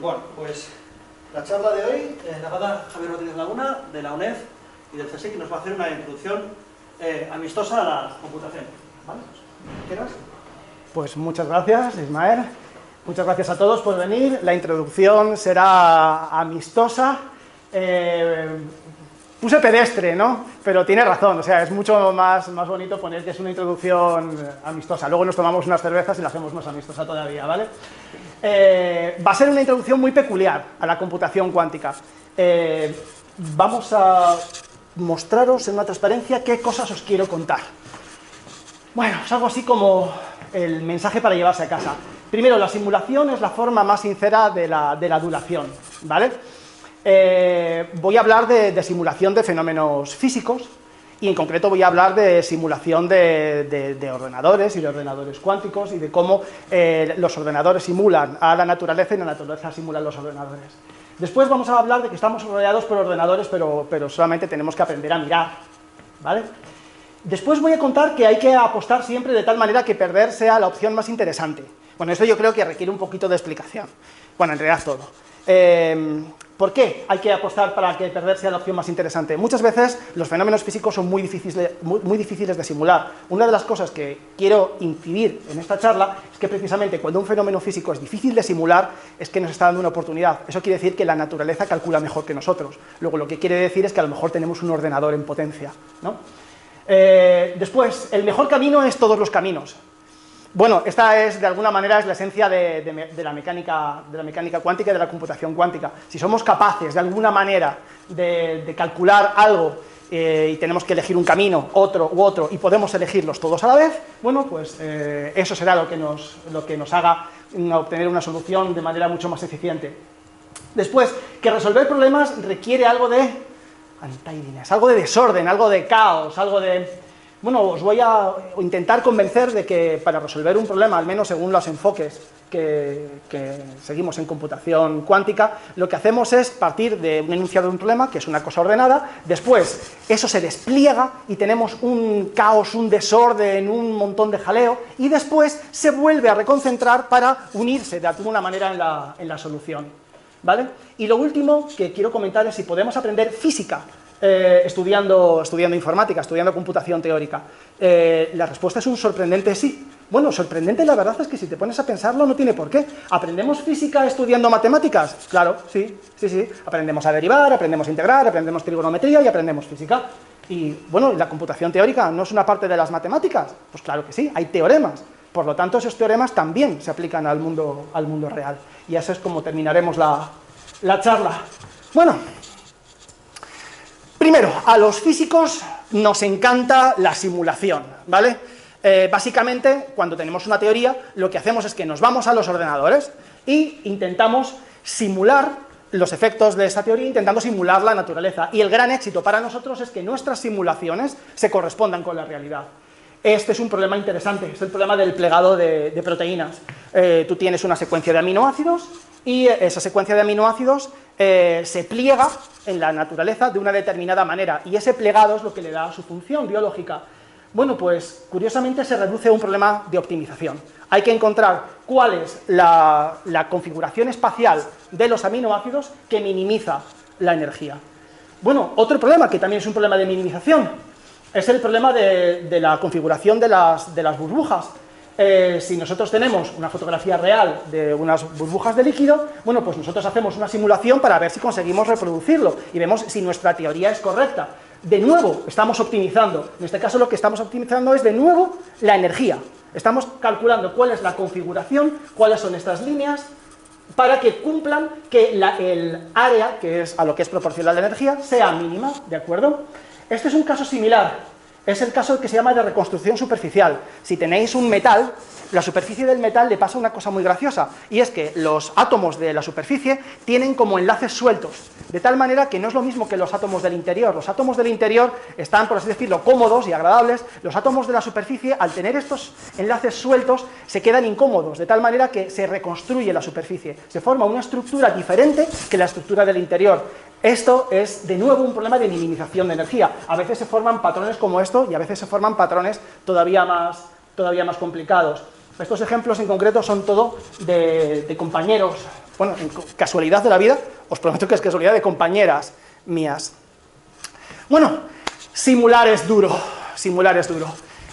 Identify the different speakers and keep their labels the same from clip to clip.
Speaker 1: Bueno, pues la charla de hoy la va a dar Javier Rodríguez Laguna, de la UNED y del CSIC, y nos va a hacer una introducción amistosa a la computación. ¿Vale? ¿Quieres?
Speaker 2: Pues muchas gracias, Ismael. Muchas gracias a todos por venir. La introducción será amistosa. Puse pedestre, ¿no? Pero tiene razón, o sea, es mucho más bonito poner que es una introducción amistosa. Luego nos tomamos unas cervezas y la hacemos más amistosa todavía, ¿vale? Va a ser una introducción muy peculiar a la computación cuántica. Vamos a mostraros en una transparencia qué cosas os quiero contar. Bueno, es algo así como el mensaje para llevarse a casa. Primero, la simulación es la forma más sincera de la duración, ¿vale? Voy a hablar de simulación de fenómenos físicos y en concreto voy a hablar de simulación de ordenadores y de ordenadores cuánticos y de cómo los ordenadores simulan a la naturaleza y la naturaleza simula a los ordenadores. Después vamos a hablar de que estamos rodeados por ordenadores, pero solamente tenemos que aprender a mirar, ¿vale? Después voy a contar que hay que apostar siempre de tal manera que perder sea la opción más interesante. Bueno, esto yo creo que requiere un poquito de explicación. Bueno, en realidad todo. ¿Por qué hay que apostar para que perder sea la opción más interesante? Muchas veces los fenómenos físicos son muy difíciles de simular. Una de las cosas que quiero incidir en esta charla es que precisamente cuando un fenómeno físico es difícil de simular es que nos está dando una oportunidad. Eso quiere decir que la naturaleza calcula mejor que nosotros. Luego lo que quiere decir es que a lo mejor tenemos un ordenador en potencia, ¿no? Después, el mejor camino es todos los caminos. Bueno, esta es, de alguna manera, es la esencia de la mecánica cuántica y de la computación cuántica. Si somos capaces, de alguna manera, de calcular algo y tenemos que elegir un camino, otro u otro, y podemos elegirlos todos a la vez, bueno, pues eso será lo que nos haga obtener una solución de manera mucho más eficiente. Después, que resolver problemas requiere algo de untidiness, algo de desorden, algo de caos, algo de... Bueno, os voy a intentar convencer de que para resolver un problema, al menos según los enfoques que seguimos en computación cuántica, lo que hacemos es partir de un enunciado de un problema, que es una cosa ordenada, después eso se despliega y tenemos un caos, un desorden, un montón de jaleo, y después se vuelve a reconcentrar para unirse de alguna manera en la solución, ¿vale? Y lo último que quiero comentar es si podemos aprender física estudiando informática, estudiando computación teórica. La respuesta es un sorprendente sí. Bueno, sorprendente la verdad es que si te pones a pensarlo no tiene por qué. ¿Aprendemos física estudiando matemáticas? Claro, sí. Aprendemos a derivar, aprendemos a integrar, aprendemos trigonometría y aprendemos física. Y bueno, ¿la computación teórica no es una parte de las matemáticas? Pues claro que sí, hay teoremas. Por lo tanto, esos teoremas también se aplican al mundo real. Y así es como terminaremos la charla. Bueno, primero, a los físicos nos encanta la simulación, ¿vale? Básicamente, cuando tenemos una teoría, lo que hacemos es que nos vamos a los ordenadores e intentamos simular los efectos de esa teoría, intentando simular la naturaleza. Y el gran éxito para nosotros es que nuestras simulaciones se correspondan con la realidad. Este es un problema interesante, es el problema del plegado de proteínas. Tú tienes una secuencia de aminoácidos y esa secuencia de aminoácidos se pliega en la naturaleza de una determinada manera, y ese plegado es lo que le da su función biológica. Bueno, pues curiosamente se reduce a un problema de optimización. Hay que encontrar cuál es la configuración espacial de los aminoácidos que minimiza la energía. Bueno, otro problema que también es un problema de minimización es el problema de la configuración de las burbujas. Si nosotros tenemos una fotografía real de unas burbujas de líquido, bueno, pues nosotros hacemos una simulación para ver si conseguimos reproducirlo y vemos si nuestra teoría es correcta. De nuevo, estamos optimizando. En este caso lo que estamos optimizando es, de nuevo, la energía. Estamos calculando cuál es la configuración, cuáles son estas líneas, para que cumplan que el área, que es a lo que es proporcional la energía, sea mínima, ¿de acuerdo? Este es un caso similar. Es el caso que se llama de reconstrucción superficial. Si tenéis un metal, la superficie del metal le pasa una cosa muy graciosa, y es que los átomos de la superficie tienen como enlaces sueltos, de tal manera que no es lo mismo que los átomos del interior. Los átomos del interior están, por así decirlo, cómodos y agradables. Los átomos de la superficie, al tener estos enlaces sueltos, se quedan incómodos, de tal manera que se reconstruye la superficie. Se forma una estructura diferente que la estructura del interior. Esto es, de nuevo, un problema de minimización de energía. A veces se forman patrones como esto y a veces se forman patrones todavía más complicados. Estos ejemplos en concreto son todo de compañeros bueno, casualidad de la vida, os prometo que es casualidad de compañeras mías. Bueno, simular es duro, simular es duro.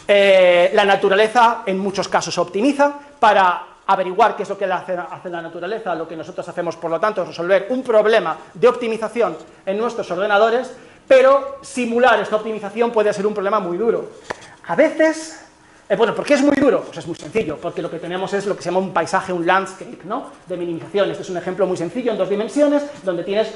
Speaker 2: La naturaleza en muchos casos optimiza para averiguar qué es lo que hace la naturaleza. Lo que nosotros hacemos, por lo tanto, es resolver un problema de optimización en nuestros ordenadores, pero simular esta optimización puede ser un problema muy duro. A veces, bueno, ¿por qué es muy duro? Pues es muy sencillo, porque lo que tenemos es lo que se llama un paisaje, un landscape, ¿no?, de minimización. Este es un ejemplo muy sencillo en 2 dimensiones, donde tienes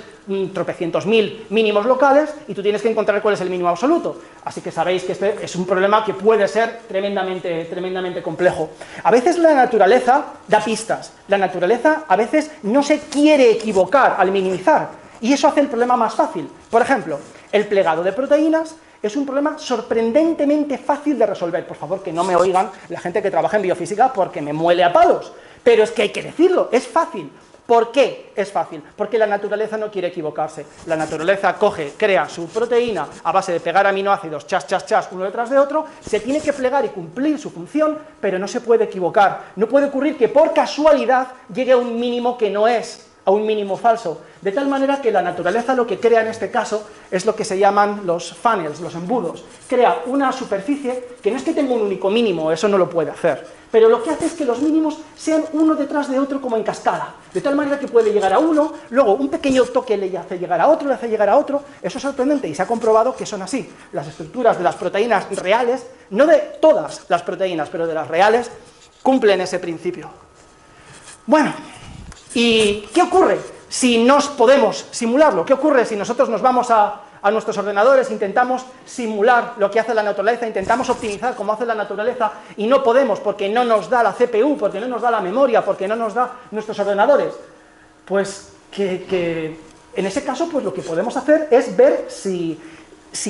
Speaker 2: tropecientos mil mínimos locales y tú tienes que encontrar cuál es el mínimo absoluto. Así que sabéis que este es un problema que puede ser tremendamente complejo. A veces la naturaleza da pistas. La naturaleza a veces no se quiere equivocar al minimizar, y eso hace el problema más fácil. Por ejemplo, el plegado de proteínas es un problema sorprendentemente fácil de resolver. Por favor, que no me oigan la gente que trabaja en biofísica porque me muele a palos. Pero es que hay que decirlo, es fácil. ¿Por qué es fácil? Porque la naturaleza no quiere equivocarse. La naturaleza coge, crea su proteína a base de pegar aminoácidos, chas, uno detrás de otro, se tiene que plegar y cumplir su función, pero no se puede equivocar. No puede ocurrir que por casualidad llegue a un mínimo que no es, a un mínimo falso, de tal manera que la naturaleza lo que crea en este caso es lo que se llaman los funnels, los embudos. Crea una superficie que no es que tenga un único mínimo, eso no lo puede hacer, pero lo que hace es que los mínimos sean uno detrás de otro como en cascada, de tal manera que puede llegar a uno, luego un pequeño toque le hace llegar a otro, le hace llegar a otro. Eso es sorprendente y se ha comprobado que son así. Las estructuras de las proteínas reales, no de todas las proteínas, pero de las reales, cumplen ese principio. Bueno, ¿y qué ocurre si no podemos simularlo? ¿Qué ocurre si nosotros nos vamos a nuestros ordenadores, intentamos simular lo que hace la naturaleza, intentamos optimizar como hace la naturaleza y no podemos porque no nos da la CPU, porque no nos da la memoria, porque no nos da nuestros ordenadores? Pues que en ese caso pues lo que podemos hacer es ver si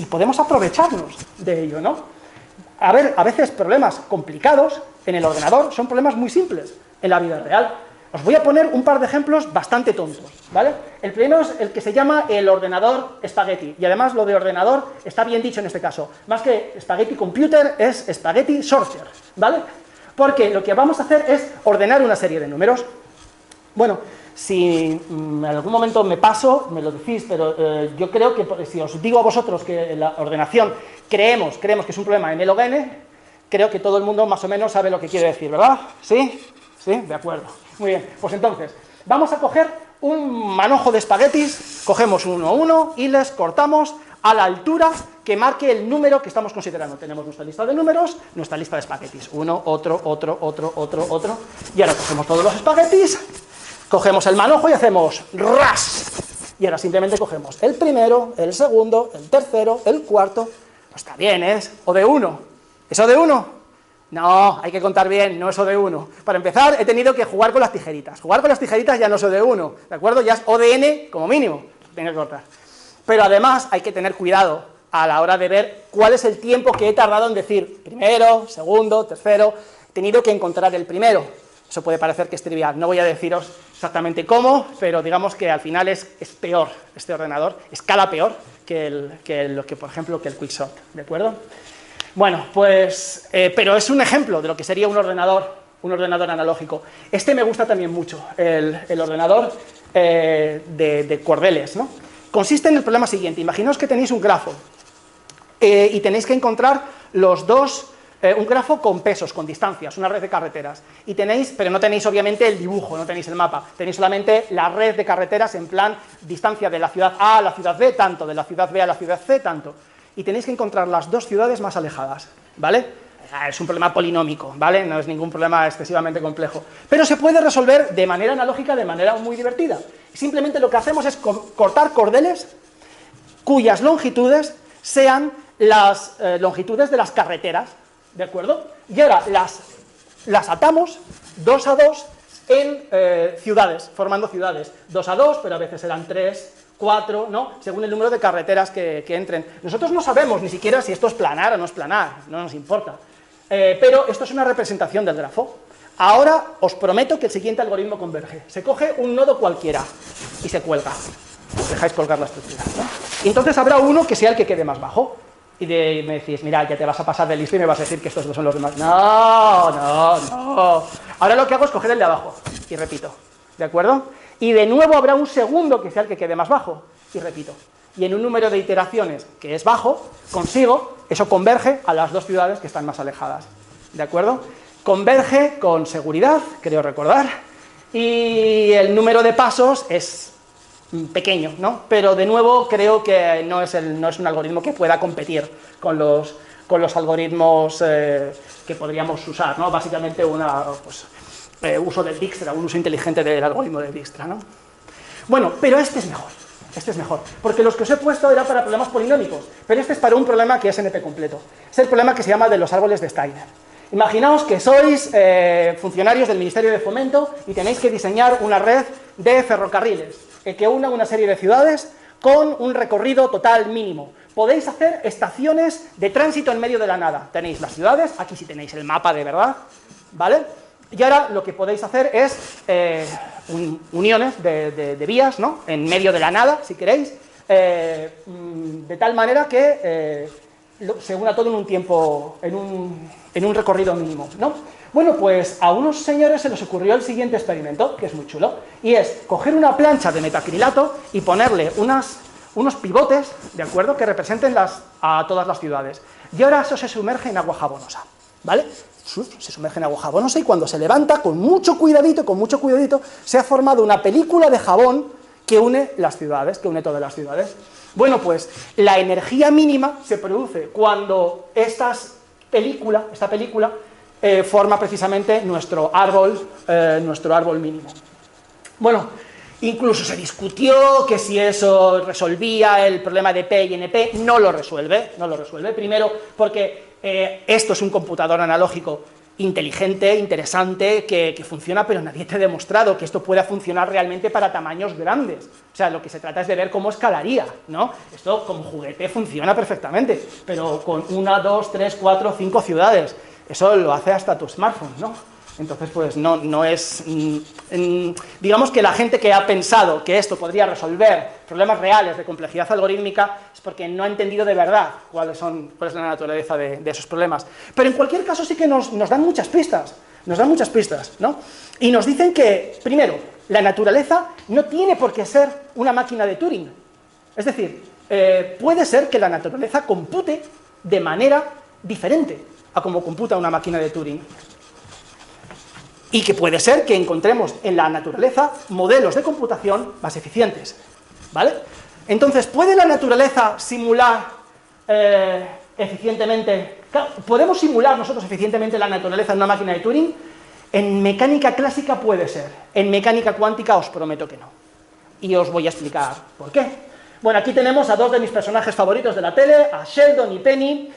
Speaker 2: podemos aprovecharnos de ello, ¿no? A veces problemas complicados en el ordenador son problemas muy simples en la vida real. Os voy a poner un par de ejemplos bastante tontos, ¿vale? El primero es el que se llama el ordenador spaghetti, y además lo de ordenador está bien dicho en este caso. Más que spaghetti computer es spaghetti sorter, ¿vale? Porque lo que vamos a hacer es ordenar una serie de números. Bueno, si en algún momento me paso, me lo decís, pero yo creo que si os digo a vosotros que la ordenación creemos que es un problema en log n, creo que todo el mundo más o menos sabe lo que quiere decir, ¿verdad? ¿Sí? ¿Sí? De acuerdo. Muy bien, pues entonces, vamos a coger un manojo de espaguetis, cogemos uno a uno y les cortamos a la altura que marque el número que estamos considerando. Tenemos nuestra lista de números, nuestra lista de espaguetis. Uno, otro, y ahora cogemos todos los espaguetis, cogemos el manojo y hacemos ras. Y ahora simplemente cogemos el primero, el segundo, el tercero, el cuarto. Pues está bien, es O de 1. ¿Es O de 1? No, hay que contar bien, no es O de 1. Para empezar, he tenido que jugar con las tijeritas. Jugar con las tijeritas ya no es O de 1, ¿de acuerdo? Ya es O de n como mínimo, tengo que cortar. Pero además hay que tener cuidado a la hora de ver cuál es el tiempo que he tardado en decir primero, segundo, tercero. He tenido que encontrar el primero. Eso puede parecer que es trivial, no voy a deciros exactamente cómo, pero digamos que al final es peor este ordenador, escala peor que por ejemplo, que el Quicksort, ¿de acuerdo? Bueno, pues, pero es un ejemplo de lo que sería un ordenador analógico. Este me gusta también mucho, el ordenador de cordeles, ¿no? Consiste en el problema siguiente: imaginaos que tenéis un grafo y tenéis que encontrar los dos, un grafo con pesos, con distancias, una red de carreteras, y pero no tenéis obviamente el dibujo, no tenéis el mapa, tenéis solamente la red de carreteras en plan distancia de la ciudad A a la ciudad B tanto, de la ciudad B a la ciudad C tanto. Y tenéis que encontrar las dos ciudades más alejadas, ¿vale? Es un problema polinómico, ¿vale? No es ningún problema excesivamente complejo. Pero se puede resolver de manera analógica, de manera muy divertida. Simplemente lo que hacemos es cortar cordeles cuyas longitudes sean las longitudes de las carreteras, ¿de acuerdo? Y ahora las atamos 2 a 2 en ciudades, formando ciudades. 2 a 2, pero a veces serán 3, 4, ¿no? Según el número de carreteras que entren. Nosotros no sabemos ni siquiera si esto es planar o no es planar, no nos importa. Pero esto es una representación del grafo. Ahora os prometo que el siguiente algoritmo converge. Se coge un nodo cualquiera y se cuelga. Dejáis colgar la estructura, ¿no? Y entonces habrá uno que sea el que quede más bajo. Y me decís, mira, ya te vas a pasar de listo y me vas a decir que estos dos son los demás. No. Ahora lo que hago es coger el de abajo y repito, ¿de acuerdo? y de nuevo habrá un segundo que sea el que quede más bajo, y repito. Y en un número de iteraciones que es bajo, consigo, eso converge a las dos ciudades que están más alejadas, ¿de acuerdo? Converge con seguridad, creo recordar, y el número de pasos es pequeño, ¿no? Pero de nuevo creo que no es un algoritmo que pueda competir con los algoritmos que podríamos usar, ¿no? Básicamente uso del Dijkstra, un uso inteligente del algoritmo de Dijkstra, ¿no? Bueno, pero este es mejor, porque los que os he puesto eran para problemas polinómicos, pero este es para un problema que es NP completo. Es el problema que se llama de los árboles de Steiner. Imaginaos que sois funcionarios del Ministerio de Fomento y tenéis que diseñar una red de ferrocarriles que una una serie de ciudades con un recorrido total mínimo. Podéis hacer estaciones de tránsito en medio de la nada. Tenéis las ciudades, aquí sí tenéis el mapa de verdad, ¿vale? Y ahora lo que podéis hacer es uniones de vías, ¿no? En medio de la nada, si queréis, de tal manera que se una todo en un tiempo, en un recorrido mínimo, ¿no? Bueno, pues a unos señores se les ocurrió el siguiente experimento, que es muy chulo, y es coger una plancha de metacrilato y ponerle unos pivotes, ¿de acuerdo?, que representen a todas las ciudades. Y ahora eso se sumerge en agua jabonosa, ¿vale? Se sumerge en agua jabonosa y cuando se levanta, con mucho cuidadito, se ha formado una película de jabón que une las ciudades, que une todas las ciudades. Bueno, pues la energía mínima se produce cuando esta película forma precisamente nuestro árbol mínimo. Bueno, incluso se discutió que si eso resolvía el problema de P y NP, no lo resuelve, primero porque esto es un computador analógico inteligente, interesante, que funciona, pero nadie te ha demostrado que esto pueda funcionar realmente para tamaños grandes. O sea, lo que se trata es de ver cómo escalaría, ¿no? Esto como juguete funciona perfectamente, pero con 1, 2, 3, 4, 5 ciudades, eso lo hace hasta tu smartphone, ¿no? Entonces, pues no es... digamos que la gente que ha pensado que esto podría resolver problemas reales de complejidad algorítmica es porque no ha entendido de verdad cuál es la naturaleza de esos problemas. Pero en cualquier caso sí que nos dan muchas pistas, ¿no? Y nos dicen que, primero, la naturaleza no tiene por qué ser una máquina de Turing. Es decir, puede ser que la naturaleza compute de manera diferente a como computa una máquina de Turing. Y que puede ser que encontremos en la naturaleza modelos de computación más eficientes, ¿vale? Entonces, ¿puede la naturaleza simular eficientemente? ¿Podemos simular nosotros eficientemente la naturaleza en una máquina de Turing? En mecánica clásica puede ser, en mecánica cuántica os prometo que no. Y os voy a explicar por qué. Bueno, aquí tenemos a dos de mis personajes favoritos de la tele, a Sheldon y Penny,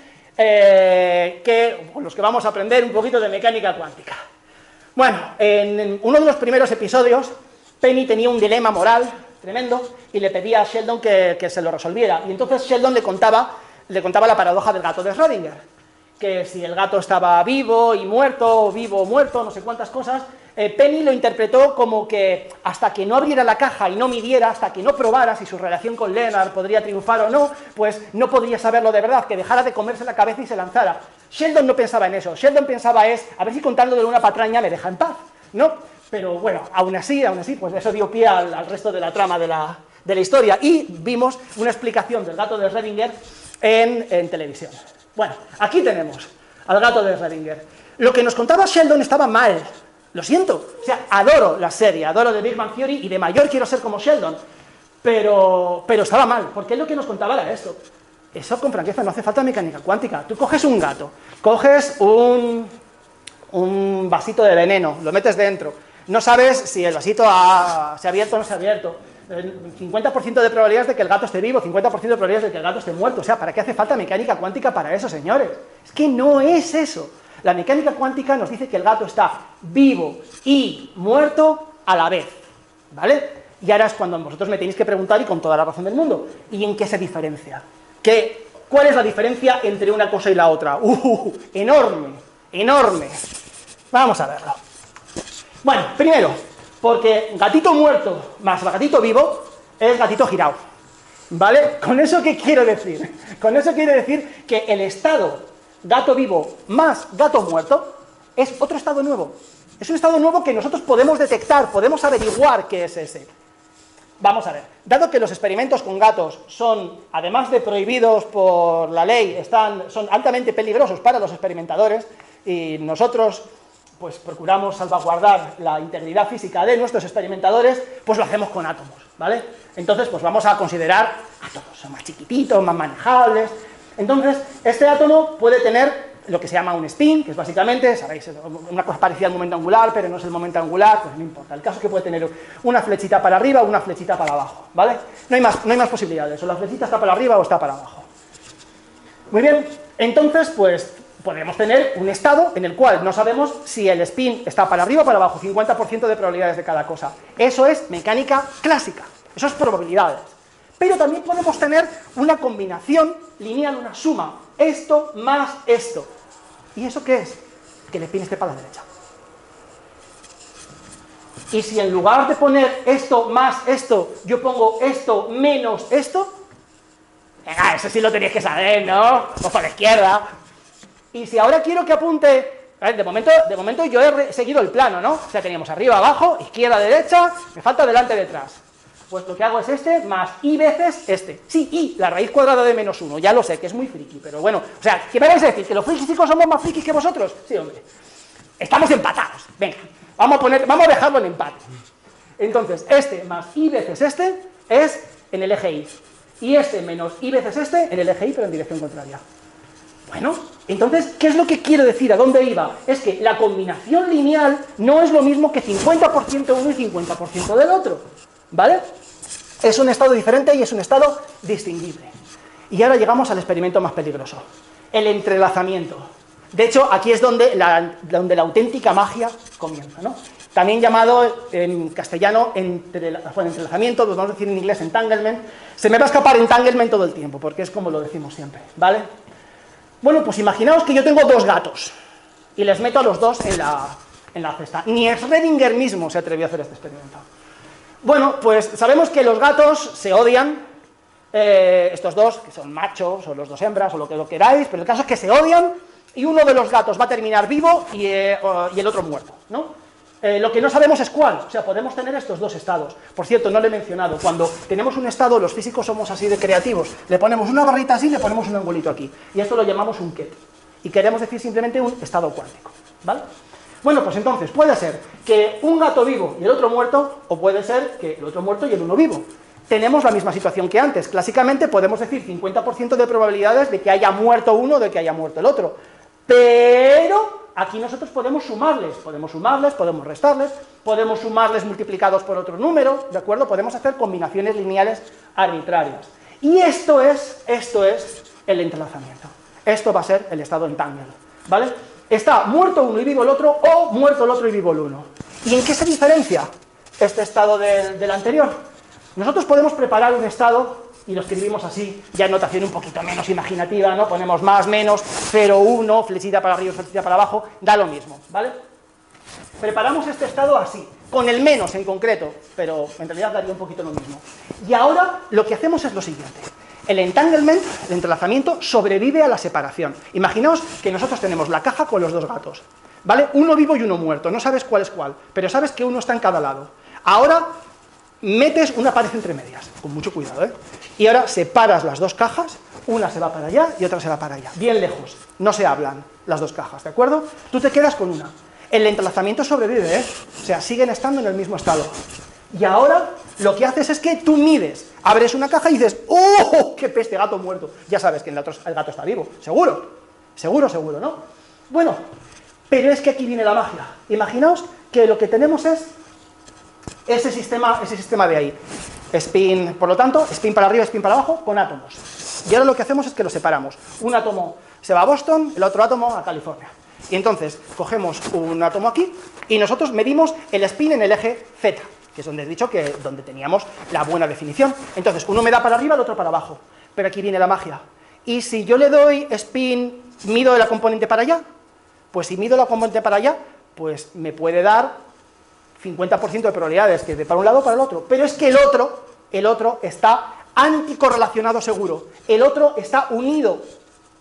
Speaker 2: con los que vamos a aprender un poquito de mecánica cuántica. Bueno, en uno de los primeros episodios, Penny tenía un dilema moral tremendo y le pedía a Sheldon que se lo resolviera. Y entonces Sheldon le contaba la paradoja del gato de Schrödinger, que si el gato estaba vivo y muerto, o vivo o muerto, no sé cuántas cosas. Penny lo interpretó como que hasta que no abriera la caja y no midiera, hasta que no probara si su relación con Leonard podría triunfar o no, pues no podría saberlo de verdad, que dejara de comerse la cabeza y se lanzara. Sheldon no pensaba en eso, Sheldon pensaba a ver si contándole una patraña me deja en paz, ¿no? Pero bueno, aún así, pues eso dio pie al resto de la trama de la historia, y vimos una explicación del gato de Schrödinger en televisión. Bueno, aquí tenemos al gato de Schrödinger. Lo que nos contaba Sheldon estaba mal, lo siento, o sea, adoro la serie, adoro The Big Bang Theory y de mayor quiero ser como Sheldon, pero estaba mal, porque lo que nos contaba era esto. Eso con franqueza no hace falta mecánica cuántica. Tú coges un gato, coges un vasito de veneno, lo metes dentro, no sabes si el vasito se ha abierto o no se ha abierto. 50% de probabilidades de que el gato esté vivo, 50% de probabilidades de que el gato esté muerto. O sea, ¿para qué hace falta mecánica cuántica para eso, señores? Es que no es eso. La mecánica cuántica nos dice que el gato está vivo y muerto a la vez, ¿vale? Y ahora es cuando vosotros me tenéis que preguntar, y con toda la razón del mundo, ¿y en qué se diferencia? ¿Cuál es la diferencia entre una cosa y la otra? Enorme, enorme. Vamos a verlo. Bueno, primero, porque gatito muerto más gatito vivo es gatito girado, ¿vale? ¿Con eso qué quiero decir? Con eso quiero decir que el estado gato vivo más gato muerto es otro estado nuevo. Es un estado nuevo que nosotros podemos detectar, podemos averiguar qué es ese. Vamos a ver, dado que los experimentos con gatos son, además de prohibidos por la ley, son altamente peligrosos para los experimentadores, y nosotros pues procuramos salvaguardar la integridad física de nuestros experimentadores, pues lo hacemos con átomos, ¿vale? Entonces, pues vamos a considerar átomos, son más chiquititos, más manejables. Entonces, este átomo puede tener lo que se llama un spin, que es básicamente, sabéis, una cosa parecida al momento angular, pero no es el momento angular, pues no importa. El caso es que puede tener una flechita para arriba o una flechita para abajo, ¿vale? No hay más posibilidades, o la flechita está para arriba o está para abajo. Muy bien, entonces, pues podemos tener un estado en el cual no sabemos si el spin está para arriba o para abajo, 50% de probabilidades de cada cosa. Eso es mecánica clásica, eso es probabilidades. Pero también podemos tener una combinación lineal, una suma, esto más esto. ¿Y eso qué es? Que el spin esté para la derecha. Y si en lugar de poner esto más esto, yo pongo esto menos esto, venga, eso sí lo tenéis que saber, ¿no? Pues para la izquierda. Y si ahora quiero que apunte, a ver, de momento yo he seguido el plano, ¿no? O sea, teníamos arriba, abajo, izquierda, derecha, me falta delante, detrás. Pues lo que hago es este más i veces este. Sí, i, la raíz cuadrada de menos 1, ya lo sé, que es muy friki, pero bueno, o sea, ¿qué me vais a decir? ¿Que los frikis somos más frikis que vosotros? Sí, hombre. Estamos empatados. Venga, vamos a dejarlo en empate. Entonces, este más i veces este es en el eje y. Y este menos i veces este en el eje y, pero en dirección contraria. Bueno, entonces, ¿qué es lo que quiero decir? ¿A dónde iba? Es que la combinación lineal no es lo mismo que 50% uno y 50% del otro, ¿vale? Es un estado diferente y es un estado distinguible. Y ahora llegamos al experimento más peligroso, el entrelazamiento. De hecho, aquí es donde la auténtica magia comienza, ¿no? También llamado en castellano entrelazamiento, lo vamos a decir en inglés entanglement. Se me va a escapar entanglement todo el tiempo, porque es como lo decimos siempre, ¿vale? Bueno, pues imaginaos que yo tengo dos gatos y les meto a los dos en la cesta. Ni Schrödinger mismo se atrevió a hacer este experimento. Bueno, pues sabemos que los gatos se odian, estos dos, que son machos, o los dos hembras, o lo que lo queráis, pero el caso es que se odian y uno de los gatos va a terminar vivo y el otro muerto, ¿no? Lo que no sabemos es cuál, o sea, podemos tener estos dos estados. Por cierto, no lo he mencionado, cuando tenemos un estado, los físicos somos así de creativos, le ponemos una barrita así y le ponemos un angulito aquí, y esto lo llamamos un ket, y queremos decir simplemente un estado cuántico, ¿vale? Bueno, pues entonces, puede ser que un gato vivo y el otro muerto, o puede ser que el otro muerto y el uno vivo. Tenemos la misma situación que antes, clásicamente podemos decir 50% de probabilidades de que haya muerto uno o de que haya muerto el otro, pero aquí nosotros podemos sumarles, podemos restarles, podemos sumarles multiplicados por otro número, ¿de acuerdo? Podemos hacer combinaciones lineales arbitrarias. Y esto es el entrelazamiento. Esto va a ser el estado entangled, ¿vale? Está muerto uno y vivo el otro, o muerto el otro y vivo el uno. ¿Y en qué se diferencia este estado del anterior? Nosotros podemos preparar un estado, y lo escribimos así, ya en notación un poquito menos imaginativa, ¿no? Ponemos más, menos, 0, 1, flechita para arriba, flechita para abajo, da lo mismo, ¿vale? Preparamos este estado así, con el menos en concreto, pero en realidad daría un poquito lo mismo. Y ahora lo que hacemos es lo siguiente. El entanglement, el entrelazamiento, sobrevive a la separación. Imaginaos que nosotros tenemos la caja con los dos gatos, ¿vale? Uno vivo y uno muerto, no sabes cuál es cuál, pero sabes que uno está en cada lado. Ahora metes una pared entre medias, con mucho cuidado, ¿eh? Y ahora separas las dos cajas, una se va para allá y otra se va para allá, bien lejos, no se hablan las dos cajas, ¿de acuerdo? Tú te quedas con una. El entrelazamiento sobrevive, ¿eh? O sea, siguen estando en el mismo estado. Y ahora lo que haces es que tú mides, abres una caja y dices, ¡oh, qué peste, gato muerto! Ya sabes que el gato está vivo, seguro, ¿no? Bueno, pero es que aquí viene la magia. Imaginaos que lo que tenemos es ese sistema de ahí. Spin, por lo tanto, spin para arriba, spin para abajo, con átomos. Y ahora lo que hacemos es que los separamos. Un átomo se va a Boston, el otro átomo a California. Y entonces cogemos un átomo aquí y nosotros medimos el spin en el eje Z, que es donde he dicho que donde teníamos la buena definición. Entonces, uno me da para arriba, el otro para abajo. Pero aquí viene la magia. Y si yo le doy spin, mido la componente para allá, pues si mido la componente para allá, pues me puede dar 50% de probabilidades que de para un lado o para el otro. Pero es que el otro está anticorrelacionado seguro. El otro está unido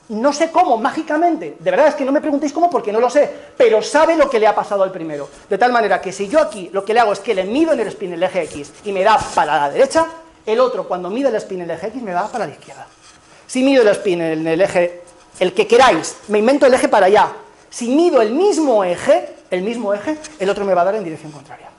Speaker 2: no sé cómo, mágicamente, de verdad es que no me preguntéis cómo porque no lo sé, pero sabe lo que le ha pasado al primero. De tal manera que si yo aquí lo que le hago es que le mido en el spin el eje X y me da para la derecha, el otro cuando mide el spin en el eje X me da para la izquierda. Si mido el spin en el eje, el que queráis, me invento el eje para allá. Si mido el mismo eje, el otro me va a dar en dirección contraria.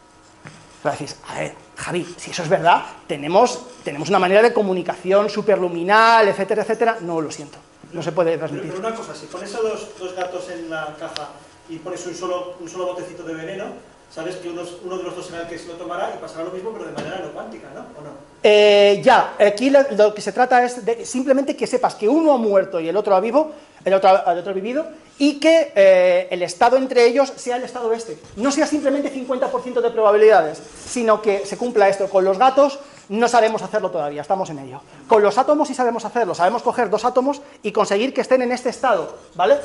Speaker 2: Pero decís, a ver, Javi, si eso es verdad, tenemos una manera de comunicación superluminal, etcétera, etcétera. No, lo siento, no se puede transmitir.
Speaker 1: Pero una cosa, si pones a dos gatos en la caja y pones un solo botecito de veneno, sabes que uno de los dos será el que se lo tomará y pasará lo mismo, pero de manera no cuántica, ¿no? ¿O no?
Speaker 2: Ya, aquí lo que se trata es de simplemente que sepas que uno ha muerto y el otro ha vivo, el otro ha vivido, y que el estado entre ellos sea el estado este. No sea simplemente 50% de probabilidades, sino que se cumpla esto. Con los gatos no sabemos hacerlo todavía, estamos en ello. Con los átomos sí sabemos hacerlo, sabemos coger dos átomos y conseguir que estén en este estado, ¿vale?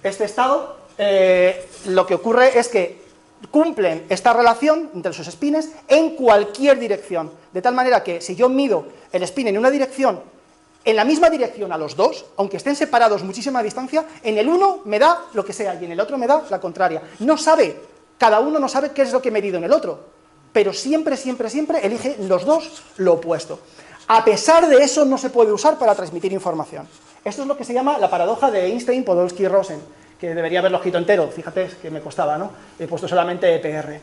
Speaker 2: Este estado, lo que ocurre es que cumplen esta relación entre sus spines en cualquier dirección, de tal manera que si yo mido el spin en una dirección, en la misma dirección a los dos, aunque estén separados muchísima distancia, en el uno me da lo que sea y en el otro me da la contraria. Cada uno no sabe qué es lo que he medido en el otro, pero siempre, siempre, siempre elige los dos lo opuesto. A pesar de eso no se puede usar para transmitir información. Esto es lo que se llama la paradoja de Einstein, Podolsky y Rosen, que debería haberlo escrito entero, fíjate que me costaba, ¿no? He puesto solamente EPR.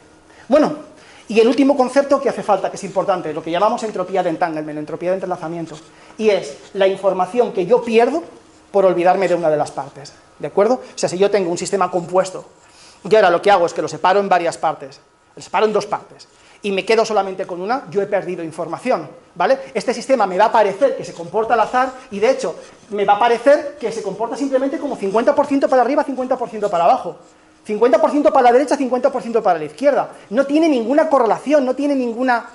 Speaker 2: Bueno, y el último concepto que hace falta, que es importante, lo que llamamos entropía de entanglement, entropía de entrelazamiento, y es la información que yo pierdo por olvidarme de una de las partes, ¿de acuerdo? O sea, si yo tengo un sistema compuesto, y ahora lo que hago es que lo separo en varias partes, lo separo en dos partes, y me quedo solamente con una, yo he perdido información, ¿vale? Este sistema me va a parecer que se comporta al azar, y de hecho, me va a parecer que se comporta simplemente como 50% para arriba, 50% para abajo. 50% para la derecha, 50% para la izquierda. No tiene ninguna correlación, no tiene ninguna...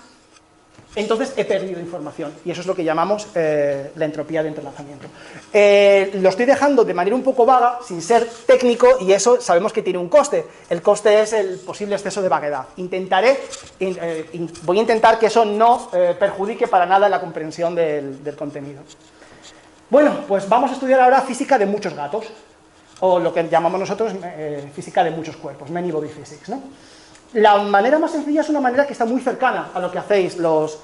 Speaker 2: Entonces he perdido información, y eso es lo que llamamos la entropía de entrelazamiento. Lo estoy dejando de manera un poco vaga, sin ser técnico, y eso sabemos que tiene un coste. El coste es el posible exceso de vaguedad. Voy a intentar que eso no perjudique para nada la comprensión del contenido. Bueno, pues vamos a estudiar ahora física de muchos gatos, o lo que llamamos nosotros física de muchos cuerpos, many body physics, ¿no? La manera más sencilla es una manera que está muy cercana a lo que hacéis los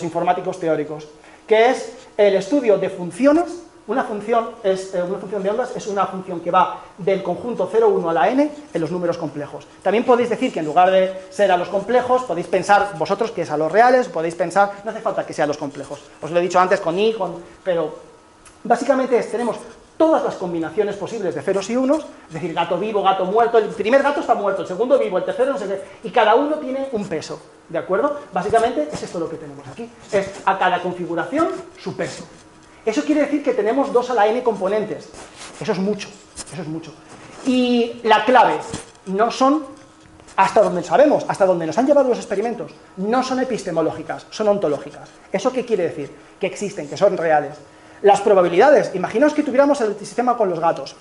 Speaker 2: informáticos teóricos, que es el estudio de funciones. Una función de ondas es una función que va del conjunto 0,1 a la n en los números complejos. También podéis decir que en lugar de ser a los complejos, podéis pensar vosotros que es a los reales, podéis pensar, no hace falta que sea a los complejos. Os lo he dicho antes con i, pero básicamente tenemos todas las combinaciones posibles de ceros y unos, es decir, gato vivo, gato muerto, el primer gato está muerto, el segundo vivo, el tercero no sé qué, y cada uno tiene un peso, ¿de acuerdo? Básicamente es esto lo que tenemos aquí, es a cada configuración su peso. Eso quiere decir que tenemos 2 a la n componentes, eso es mucho, Y la clave no son, hasta donde sabemos, hasta donde nos han llevado los experimentos, no son epistemológicas, son ontológicas. ¿Eso qué quiere decir? Que existen, que son reales. Las probabilidades, imaginaos que tuviéramos el sistema con los gatos.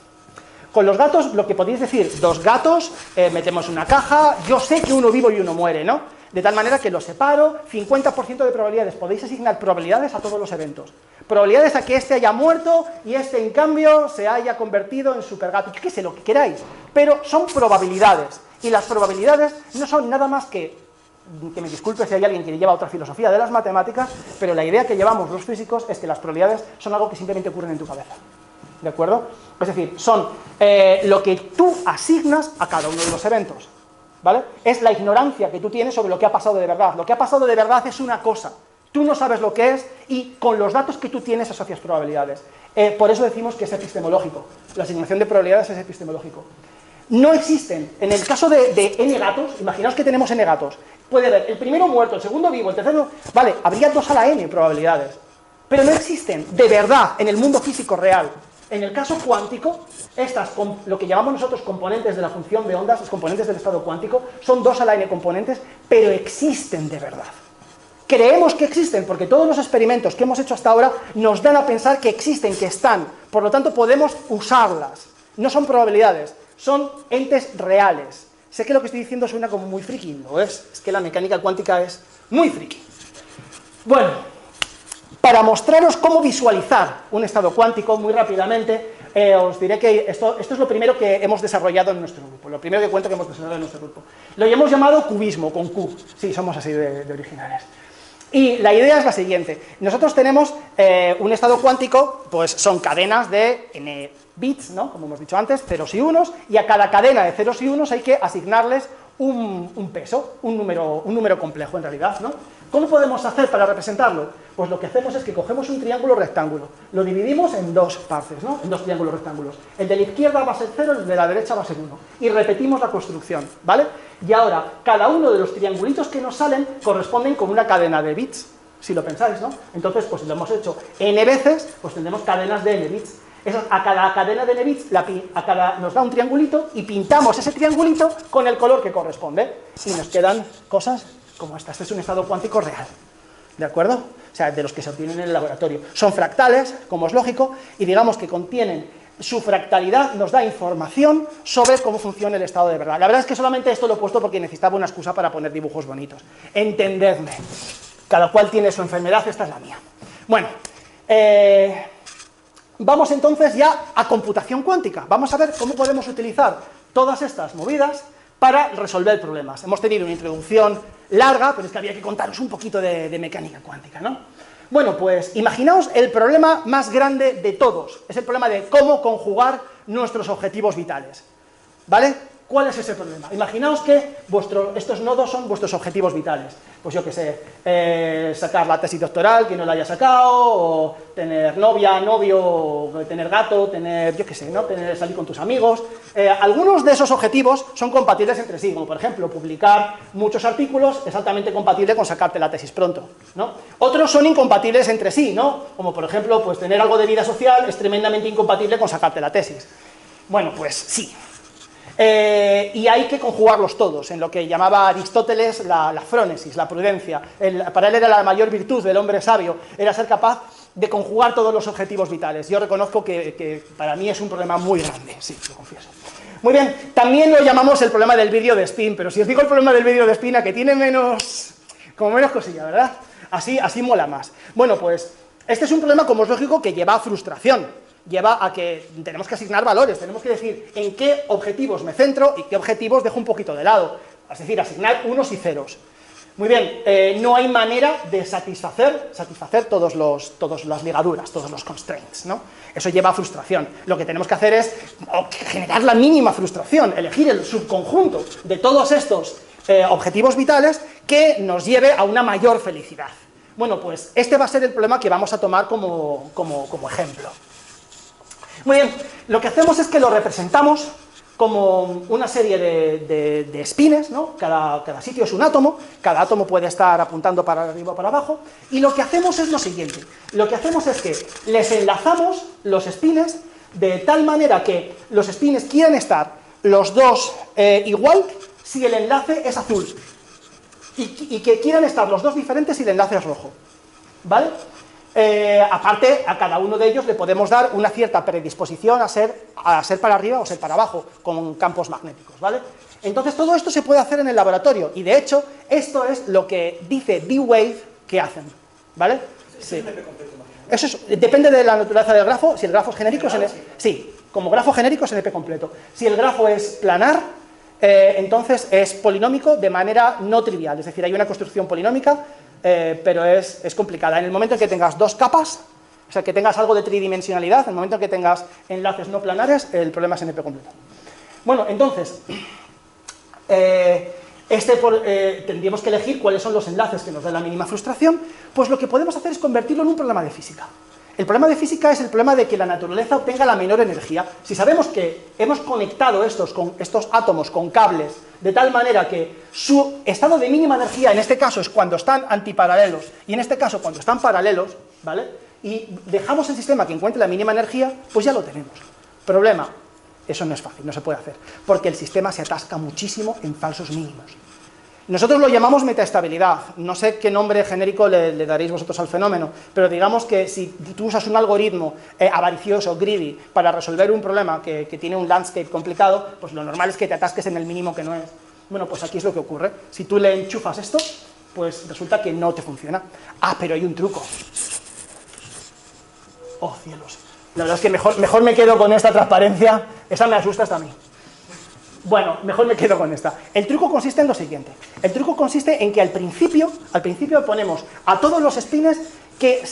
Speaker 2: Con los gatos, lo que podéis decir, 2 gatos, metemos una caja, yo sé que uno vivo y uno muere, ¿no? De tal manera que los separo, 50% de probabilidades, podéis asignar probabilidades a todos los eventos. Probabilidades a que este haya muerto y este, en cambio, se haya convertido en supergato, yo qué sé, lo que queráis. Pero son probabilidades, y las probabilidades no son nada más que me disculpe si hay alguien que lleva otra filosofía de las matemáticas, pero la idea que llevamos los físicos es que las probabilidades son algo que simplemente ocurren en tu cabeza, ¿de acuerdo? Es decir, son lo que tú asignas a cada uno de los eventos, ¿vale? Es la ignorancia que tú tienes sobre lo que ha pasado de verdad. Lo que ha pasado de verdad es una cosa, tú no sabes lo que es y con los datos que tú tienes asocias probabilidades. Por eso decimos que es epistemológico, la asignación de probabilidades es epistemológico. No existen, en el caso de n gatos, imaginaos que tenemos n gatos, puede haber el primero muerto, el segundo vivo, el tercero, vale, habría 2 a la n probabilidades, pero no existen de verdad en el mundo físico real. En el caso cuántico, lo que llamamos nosotros componentes de la función de ondas, los componentes del estado cuántico, son 2 a la n componentes, pero existen de verdad. Creemos que existen porque todos los experimentos que hemos hecho hasta ahora nos dan a pensar que existen, que están, por lo tanto podemos usarlas. No son probabilidades, son entes reales. Sé que lo que estoy diciendo suena como muy friki, ¿lo es? Es que la mecánica cuántica es muy friki. Bueno, Para mostraros cómo visualizar un estado cuántico muy rápidamente, os diré que esto es lo primero que hemos desarrollado en nuestro grupo, lo primero que cuento que hemos desarrollado en nuestro grupo. Lo hemos llamado cubismo, con Q. Sí, somos así de originales. Y la idea es la siguiente. Nosotros tenemos un estado cuántico, pues son cadenas de n bits, ¿no? Como hemos dicho antes, ceros y unos, y a cada cadena de ceros y unos hay que asignarles un peso, un número complejo en realidad, ¿no? ¿Cómo podemos hacer para representarlo? Pues lo que hacemos es que cogemos un triángulo rectángulo, lo dividimos en dos partes, ¿no? En dos triángulos rectángulos. El de la izquierda va a ser 0, el de la derecha va a ser 1. Y repetimos la construcción, ¿vale? Y ahora, cada uno de los triangulitos que nos salen corresponden con una cadena de bits, si lo pensáis, ¿no? Entonces, pues si lo hemos hecho n veces, pues tendremos cadenas de n bits. A cada cadena de n bits nos da un triangulito y pintamos ese triangulito con el color que corresponde. Y nos quedan cosas como esta. Este es un estado cuántico real, ¿de acuerdo? O sea, de los que se obtienen en el laboratorio. Son fractales, como es lógico, y digamos que contienen su fractalidad, nos da información sobre cómo funciona el estado de verdad. La verdad es que solamente esto lo he puesto porque necesitaba una excusa para poner dibujos bonitos. Entendedme, cada cual tiene su enfermedad, esta es la mía. Bueno, vamos entonces ya a computación cuántica. Vamos a ver cómo podemos utilizar todas estas movidas para resolver problemas. Hemos tenido una introducción larga, pero es que había que contaros un poquito de mecánica cuántica, ¿no? Bueno, pues imaginaos el problema más grande de todos. Es el problema de cómo conjugar nuestros objetivos vitales, ¿vale? ¿Cuál es ese problema? Imaginaos que estos nodos son vuestros objetivos vitales. Pues yo qué sé, sacar la tesis doctoral, que no la haya sacado, o tener novia, novio, o tener gato, tener, yo qué sé, ¿no? Salir con tus amigos. Algunos de esos objetivos son compatibles entre sí, como por ejemplo, publicar muchos artículos es altamente compatible con sacarte la tesis pronto, ¿no? Otros son incompatibles entre sí, ¿no? Como por ejemplo, pues tener algo de vida social es tremendamente incompatible con sacarte la tesis. Bueno, pues sí. Y hay que conjugarlos todos, en lo que llamaba Aristóteles la frónesis, la prudencia. Para él era la mayor virtud del hombre sabio, era ser capaz de conjugar todos los objetivos vitales. Yo reconozco que para mí es un problema muy grande, sí, lo confieso. Muy bien, también lo llamamos el problema del vídeo de spin, pero si os digo el problema del vídeo de spin, a que tiene menos cosilla, ¿verdad? Así mola más. Bueno, pues este es un problema, como es lógico, que lleva a frustración. Lleva a que tenemos que asignar valores, tenemos que decir en qué objetivos me centro y qué objetivos dejo un poquito de lado. Es decir, asignar unos y ceros. Muy bien, no hay manera de satisfacer todas las ligaduras, todos los constraints, ¿no? Eso lleva a frustración. Lo que tenemos que hacer es generar la mínima frustración, elegir el subconjunto de todos estos objetivos vitales que nos lleve a una mayor felicidad. Bueno, pues este va a ser el problema que vamos a tomar como ejemplo. Muy bien, lo que hacemos es que lo representamos como una serie de spines, ¿no? Cada sitio es un átomo, cada átomo puede estar apuntando para arriba o para abajo, y lo que hacemos es lo siguiente, lo que hacemos es que les enlazamos los spines de tal manera que los spines quieran estar los dos igual si el enlace es azul, y que quieran estar los dos diferentes si el enlace es rojo, ¿vale? Aparte, a cada uno de ellos le podemos dar una cierta predisposición a ser para arriba o ser para abajo, con campos magnéticos, ¿vale? Entonces todo esto se puede hacer en el laboratorio, y de hecho, esto es lo que dice D-Wave que hacen, ¿vale? Sí. Eso depende de la naturaleza del grafo. Si el grafo es genérico, sí, como grafo genérico es NP completo. Si el grafo es planar, entonces es polinómico de manera no trivial, es decir, hay una construcción polinómica, pero es complicada. En el momento en que tengas dos capas, o sea, que tengas algo de tridimensionalidad, en el momento en que tengas enlaces no planares, el problema es NP completo. Bueno, entonces, tendríamos que elegir cuáles son los enlaces que nos dan la mínima frustración. Pues lo que podemos hacer es convertirlo en un problema de física. El problema de física es el problema de que la naturaleza obtenga la menor energía. Si sabemos que hemos conectado estos átomos con cables de tal manera que su estado de mínima energía, en este caso es cuando están antiparalelos, y en este caso cuando están paralelos, ¿vale? Y dejamos el sistema que encuentre la mínima energía, pues ya lo tenemos. Problema, eso no es fácil, no se puede hacer, porque el sistema se atasca muchísimo en falsos mínimos. Nosotros lo llamamos metaestabilidad, no sé qué nombre genérico le daréis vosotros al fenómeno, pero digamos que si tú usas un algoritmo avaricioso, greedy, para resolver un problema que tiene un landscape complicado, pues lo normal es que te atasques en el mínimo que no es. Bueno, pues aquí es lo que ocurre. Si tú le enchufas esto, pues resulta que no te funciona. Ah, pero hay un truco. Oh, cielos. La verdad es que mejor me quedo con esta transparencia. Esa me asusta hasta a mí. Bueno, mejor me quedo con esta. El truco consiste en lo siguiente. El truco consiste en que al principio ponemos a todos los spines que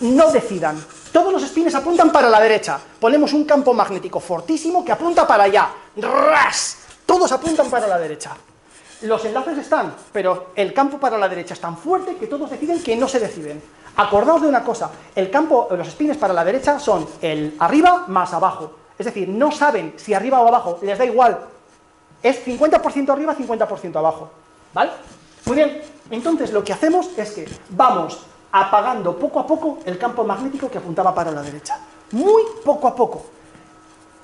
Speaker 2: no decidan. Todos los spines apuntan para la derecha. Ponemos un campo magnético fortísimo que apunta para allá. ¡Ras! Todos apuntan para la derecha. Los enlaces están, pero el campo para la derecha es tan fuerte que todos deciden que no se deciden. Acordaos de una cosa, los spines para la derecha son el arriba más abajo. Es decir, no saben si arriba o abajo, les da igual. Es 50% arriba, 50% abajo. ¿Vale? Muy bien, entonces lo que hacemos es que vamos apagando poco a poco el campo magnético que apuntaba para la derecha. Muy poco a poco.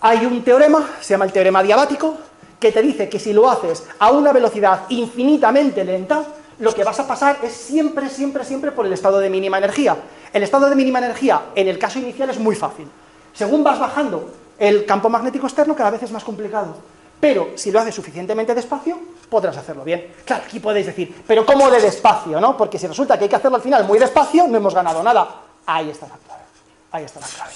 Speaker 2: Hay un teorema, se llama el teorema diabático, que te dice que si lo haces a una velocidad infinitamente lenta, lo que vas a pasar es siempre, siempre, siempre por el estado de mínima energía. El estado de mínima energía, en el caso inicial, es muy fácil. Según vas bajando el campo magnético externo, cada vez es más complicado. Pero si lo haces suficientemente despacio, podrás hacerlo bien. Claro, aquí podéis decir, pero ¿cómo de despacio, no? Porque si resulta que hay que hacerlo al final muy despacio, no hemos ganado nada. Ahí está la clave. Ahí está la clave.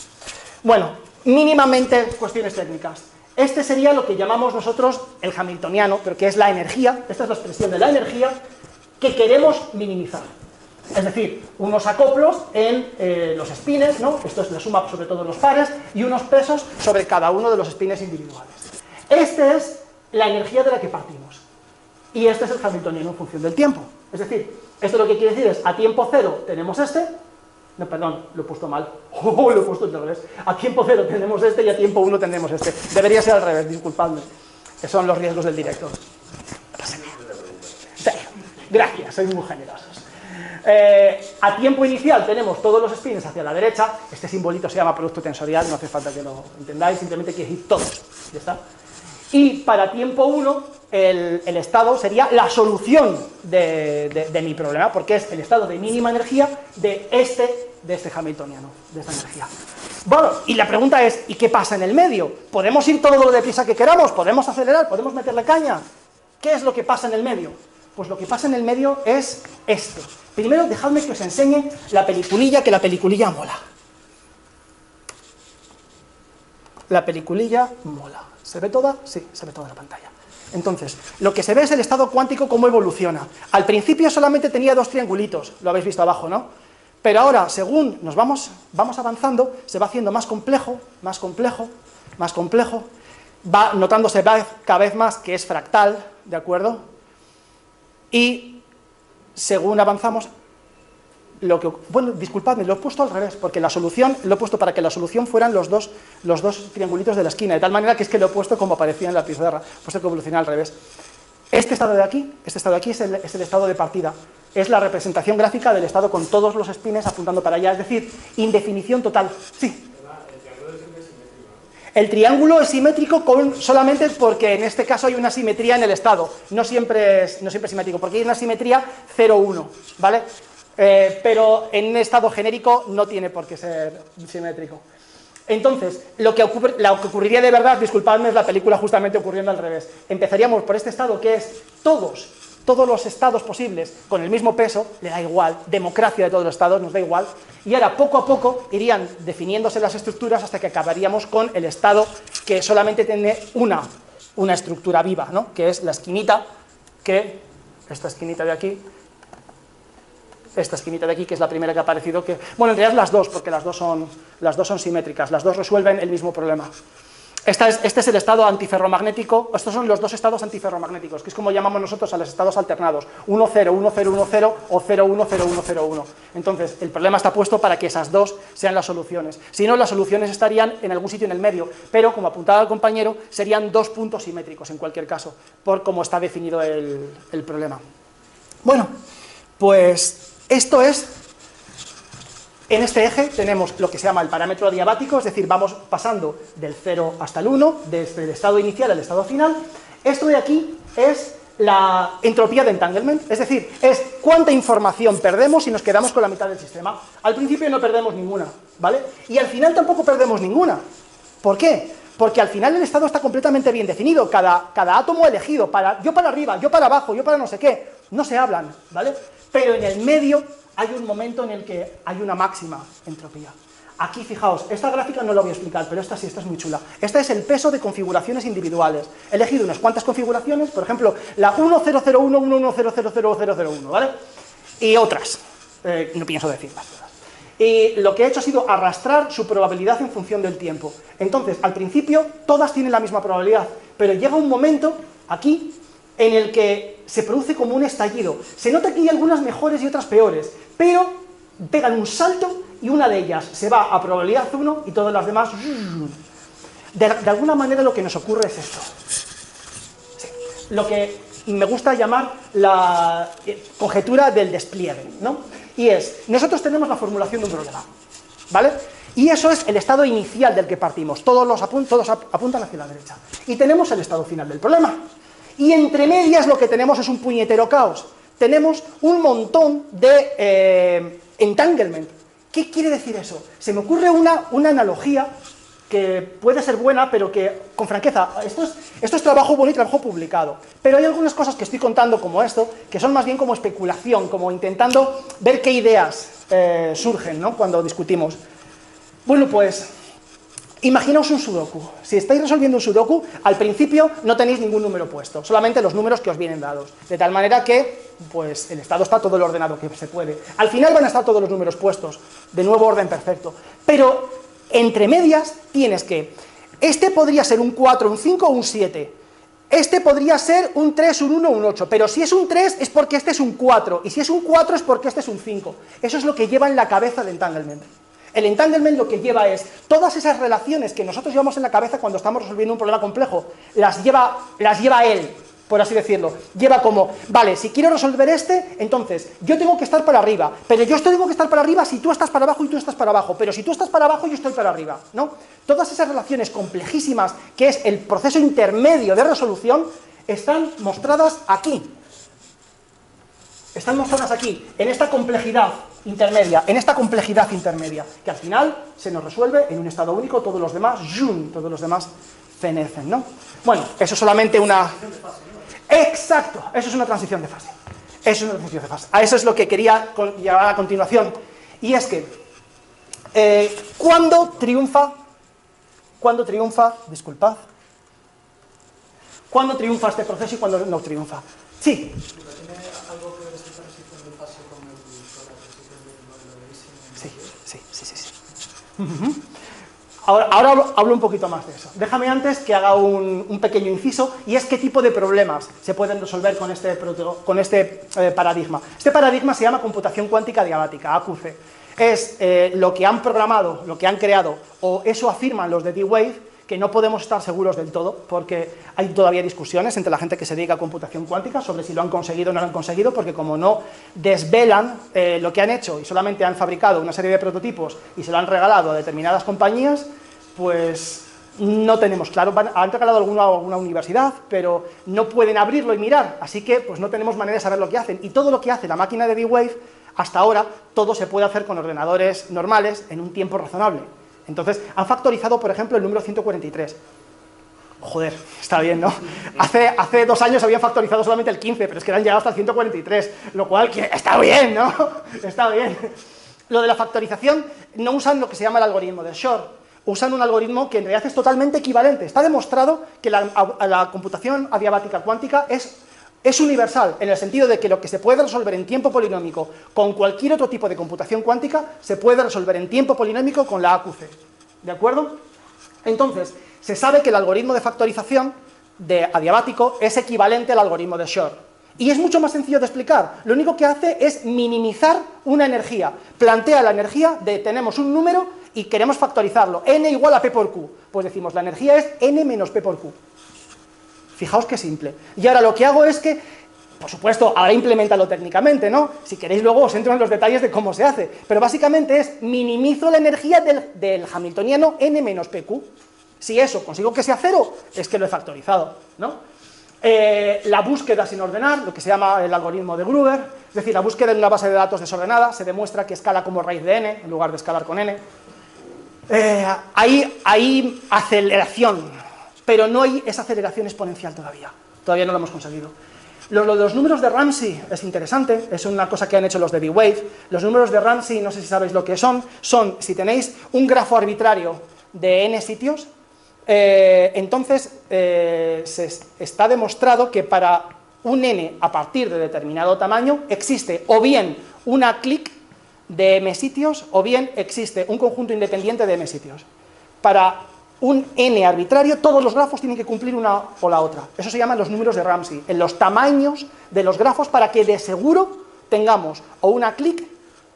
Speaker 2: Bueno, mínimamente cuestiones técnicas. Este sería lo que llamamos nosotros el hamiltoniano, pero que es la energía, esta es la expresión de la energía que queremos minimizar. Es decir, unos acoplos en los spines, ¿no? Esto es la suma sobre todos los pares, y unos pesos sobre cada uno de los spines individuales. Esta es la energía de la que partimos. Y este es el hamiltoniano en función del tiempo. Es decir, esto lo que quiere decir es, a tiempo cero tenemos este. No, perdón, lo he puesto mal. Lo he puesto al revés. A tiempo cero tenemos este y a tiempo 1 tendremos este. Debería ser al revés, disculpadme. Que son los riesgos del directo. Sí, gracias, sois muy generosos. A tiempo inicial tenemos todos los spins hacia la derecha. Este simbolito se llama producto tensorial, no hace falta que lo entendáis, simplemente quiere decir todos. Ya está. Y para tiempo 1, el estado sería la solución de mi problema, porque es el estado de mínima energía de este hamiltoniano, de esta energía. Bueno, y la pregunta es, ¿y qué pasa en el medio? ¿Podemos ir todo lo deprisa que queramos? ¿Podemos acelerar? ¿Podemos meterle caña? ¿Qué es lo que pasa en el medio? Pues lo que pasa en el medio es esto. Primero, dejadme que os enseñe la peliculilla, que la peliculilla mola. La peliculilla mola. ¿Se ve toda? Sí, se ve toda la pantalla. Entonces, lo que se ve es el estado cuántico, cómo evoluciona. Al principio solamente tenía dos triangulitos, lo habéis visto abajo, ¿no? Pero ahora, según nos vamos avanzando, se va haciendo más complejo, más complejo, más complejo. Va notándose cada vez más que es fractal, ¿de acuerdo? Y según avanzamos, bueno, disculpadme, lo he puesto al revés, porque la solución, lo he puesto para que la solución fueran los dos triangulitos de la esquina, de tal manera que es que lo he puesto como aparecía en la pizarra, puesto que evoluciona al revés. Este estado de aquí es el estado de partida, es la representación gráfica del estado con todos los spines apuntando para allá, es decir, indefinición total. Sí. El triángulo es simétrico solamente porque en este caso hay una simetría en el estado, no siempre es simétrico, porque hay una simetría 0,1, ¿vale? Pero en un estado genérico no tiene por qué ser simétrico. Entonces, lo que ocurriría de verdad, disculpadme, es la película justamente ocurriendo al revés. Empezaríamos por este estado que es todos los estados posibles con el mismo peso, le da igual, democracia de todos los estados, nos da igual, y ahora poco a poco irían definiéndose las estructuras hasta que acabaríamos con el estado que solamente tiene una estructura viva, ¿no? Que es la esquinita, esta esquinita de aquí, esta esquinita de aquí, que es la primera que ha aparecido, bueno, en realidad las dos, porque las dos son simétricas, las dos resuelven el mismo problema. Este es el estado antiferromagnético, estos son los dos estados antiferromagnéticos, que es como llamamos nosotros a los estados alternados, 1, 0, 1, 0, 1, 0 o 0, 1, 0, 1, 0, 1. Entonces, el problema está puesto para que esas dos sean las soluciones. Si no, las soluciones estarían en algún sitio en el medio, pero, como apuntaba el compañero, serían dos puntos simétricos en cualquier caso, por cómo está definido el problema. Bueno, pues esto es... En este eje tenemos lo que se llama el parámetro diabático, es decir, vamos pasando del 0 hasta el 1, desde el estado inicial al estado final. Esto de aquí es la entropía de entanglement, es decir, es cuánta información perdemos si nos quedamos con la mitad del sistema. Al principio no perdemos ninguna, ¿vale? Y al final tampoco perdemos ninguna. ¿Por qué? Porque al final el estado está completamente bien definido, cada átomo elegido, yo para arriba, yo para abajo, yo para no sé qué, no se hablan, ¿vale? Pero en el medio hay un momento en el que hay una máxima entropía. Aquí, fijaos, esta gráfica no la voy a explicar, pero esta sí, esta es muy chula. Esta es el peso de configuraciones individuales. He elegido unas cuantas configuraciones, por ejemplo, la 100111000001, ¿vale? Y otras, no pienso decirlas. Y lo que he hecho ha sido arrastrar su probabilidad en función del tiempo. Entonces, al principio, todas tienen la misma probabilidad, pero llega un momento, aquí, en el que se produce como un estallido. Se nota que hay algunas mejores y otras peores, pero pegan un salto y una de ellas se va a probabilidad 1 y todas las demás... De alguna manera lo que nos ocurre es esto. Sí. Lo que me gusta llamar la conjetura del despliegue, ¿no? Y es, nosotros tenemos la formulación de un problema, ¿vale? Y eso es el estado inicial del que partimos, todos apuntan hacia la derecha. Y tenemos el estado final del problema. Y entre medias lo que tenemos es un puñetero caos. Tenemos un montón de entanglement. ¿Qué quiere decir eso? Se me ocurre una analogía que puede ser buena, pero que, con franqueza, esto es trabajo bueno y trabajo publicado. Pero hay algunas cosas que estoy contando como esto, que son más bien como especulación, como intentando ver qué ideas surgen, ¿no?, cuando discutimos. Bueno, pues, imaginaos un sudoku. Si estáis resolviendo un sudoku, al principio no tenéis ningún número puesto, solamente los números que os vienen dados. De tal manera que, pues, el estado está todo el ordenado que se puede. Al final van a estar todos los números puestos, de nuevo orden perfecto. Pero, entre medias, tienes que... Este podría ser un 4, un 5 o un 7. Este podría ser un 3, un 1, un 8. Pero si es un 3 es porque este es un 4. Y si es un 4 es porque este es un 5. Eso es lo que lleva en la cabeza el entanglement. El entanglement lo que lleva es todas esas relaciones que nosotros llevamos en la cabeza cuando estamos resolviendo un problema complejo, las lleva él, por así decirlo. Lleva como, vale, si quiero resolver este, entonces yo tengo que estar para arriba, pero yo tengo que estar para arriba si tú estás para abajo y tú estás para abajo, pero si tú estás para abajo yo estoy para arriba, ¿no? Todas esas relaciones complejísimas, que es el proceso intermedio de resolución, están mostradas aquí. Están mostradas aquí, en esta complejidad intermedia, que al final se nos resuelve en un estado único, todos los demás fenecen, ¿no? Bueno, eso es solamente una... Exacto, eso es una transición de fase. A eso es lo que quería llevar a continuación. Y es que, ¿cuándo triunfa, disculpad, cuándo triunfa este proceso y cuándo no triunfa? Sí. Sí. Ahora hablo un poquito más de eso. Déjame antes que haga un pequeño inciso, y es qué tipo de problemas se pueden resolver con este paradigma. Este paradigma se llama computación cuántica adiabática, AQC. Es lo que han programado, lo que han creado, o eso afirman los de D-Wave, que no podemos estar seguros del todo, porque hay todavía discusiones entre la gente que se dedica a computación cuántica sobre si lo han conseguido o no lo han conseguido, porque como no desvelan lo que han hecho y solamente han fabricado una serie de prototipos y se lo han regalado a determinadas compañías, pues no tenemos claro. Han regalado alguna universidad, pero no pueden abrirlo y mirar, así que pues no tenemos manera de saber lo que hacen. Y todo lo que hace la máquina de D-Wave, hasta ahora, todo se puede hacer con ordenadores normales en un tiempo razonable. Entonces, han factorizado, por ejemplo, el número 143. Joder, está bien, ¿no? Hace 2 años habían factorizado solamente el 15, pero es que han llegado hasta el 143, lo cual está bien, ¿no? Está bien. Lo de la factorización, no usan lo que se llama el algoritmo de Shor, usan un algoritmo que en realidad es totalmente equivalente. Está demostrado que la computación adiabática cuántica es universal, en el sentido de que lo que se puede resolver en tiempo polinómico con cualquier otro tipo de computación cuántica, se puede resolver en tiempo polinómico con la AQC, ¿de acuerdo? Entonces, se sabe que el algoritmo de factorización de adiabático es equivalente al algoritmo de Shor, y es mucho más sencillo de explicar. Lo único que hace es minimizar una energía, plantea la energía de tenemos un número y queremos factorizarlo, n igual a p por q, pues decimos la energía es n menos p por q. Fijaos qué simple. Y ahora lo que hago es que, por supuesto, ahora implementalo técnicamente, ¿no? Si queréis luego os entro en los detalles de cómo se hace. Pero básicamente es, minimizo la energía del hamiltoniano n menos pq. Si eso consigo que sea 0, es que lo he factorizado, ¿no? La búsqueda sin ordenar, lo que se llama el algoritmo de Gruber, es decir, la búsqueda en una base de datos desordenada, se demuestra que escala como raíz de n, en lugar de escalar con n. Hay aceleración, pero no hay esa aceleración exponencial todavía no lo hemos conseguido. Lo de los números de Ramsey es interesante, es una cosa que han hecho los de D-Wave. Los números de Ramsey, no sé si sabéis lo que son, si tenéis un grafo arbitrario de n sitios, entonces está demostrado que para un n a partir de determinado tamaño existe o bien una clique de m sitios o bien existe un conjunto independiente de m sitios. Para un n arbitrario, todos los grafos tienen que cumplir una o la otra. Eso se llaman los números de Ramsey, en los tamaños de los grafos para que de seguro tengamos o una clique,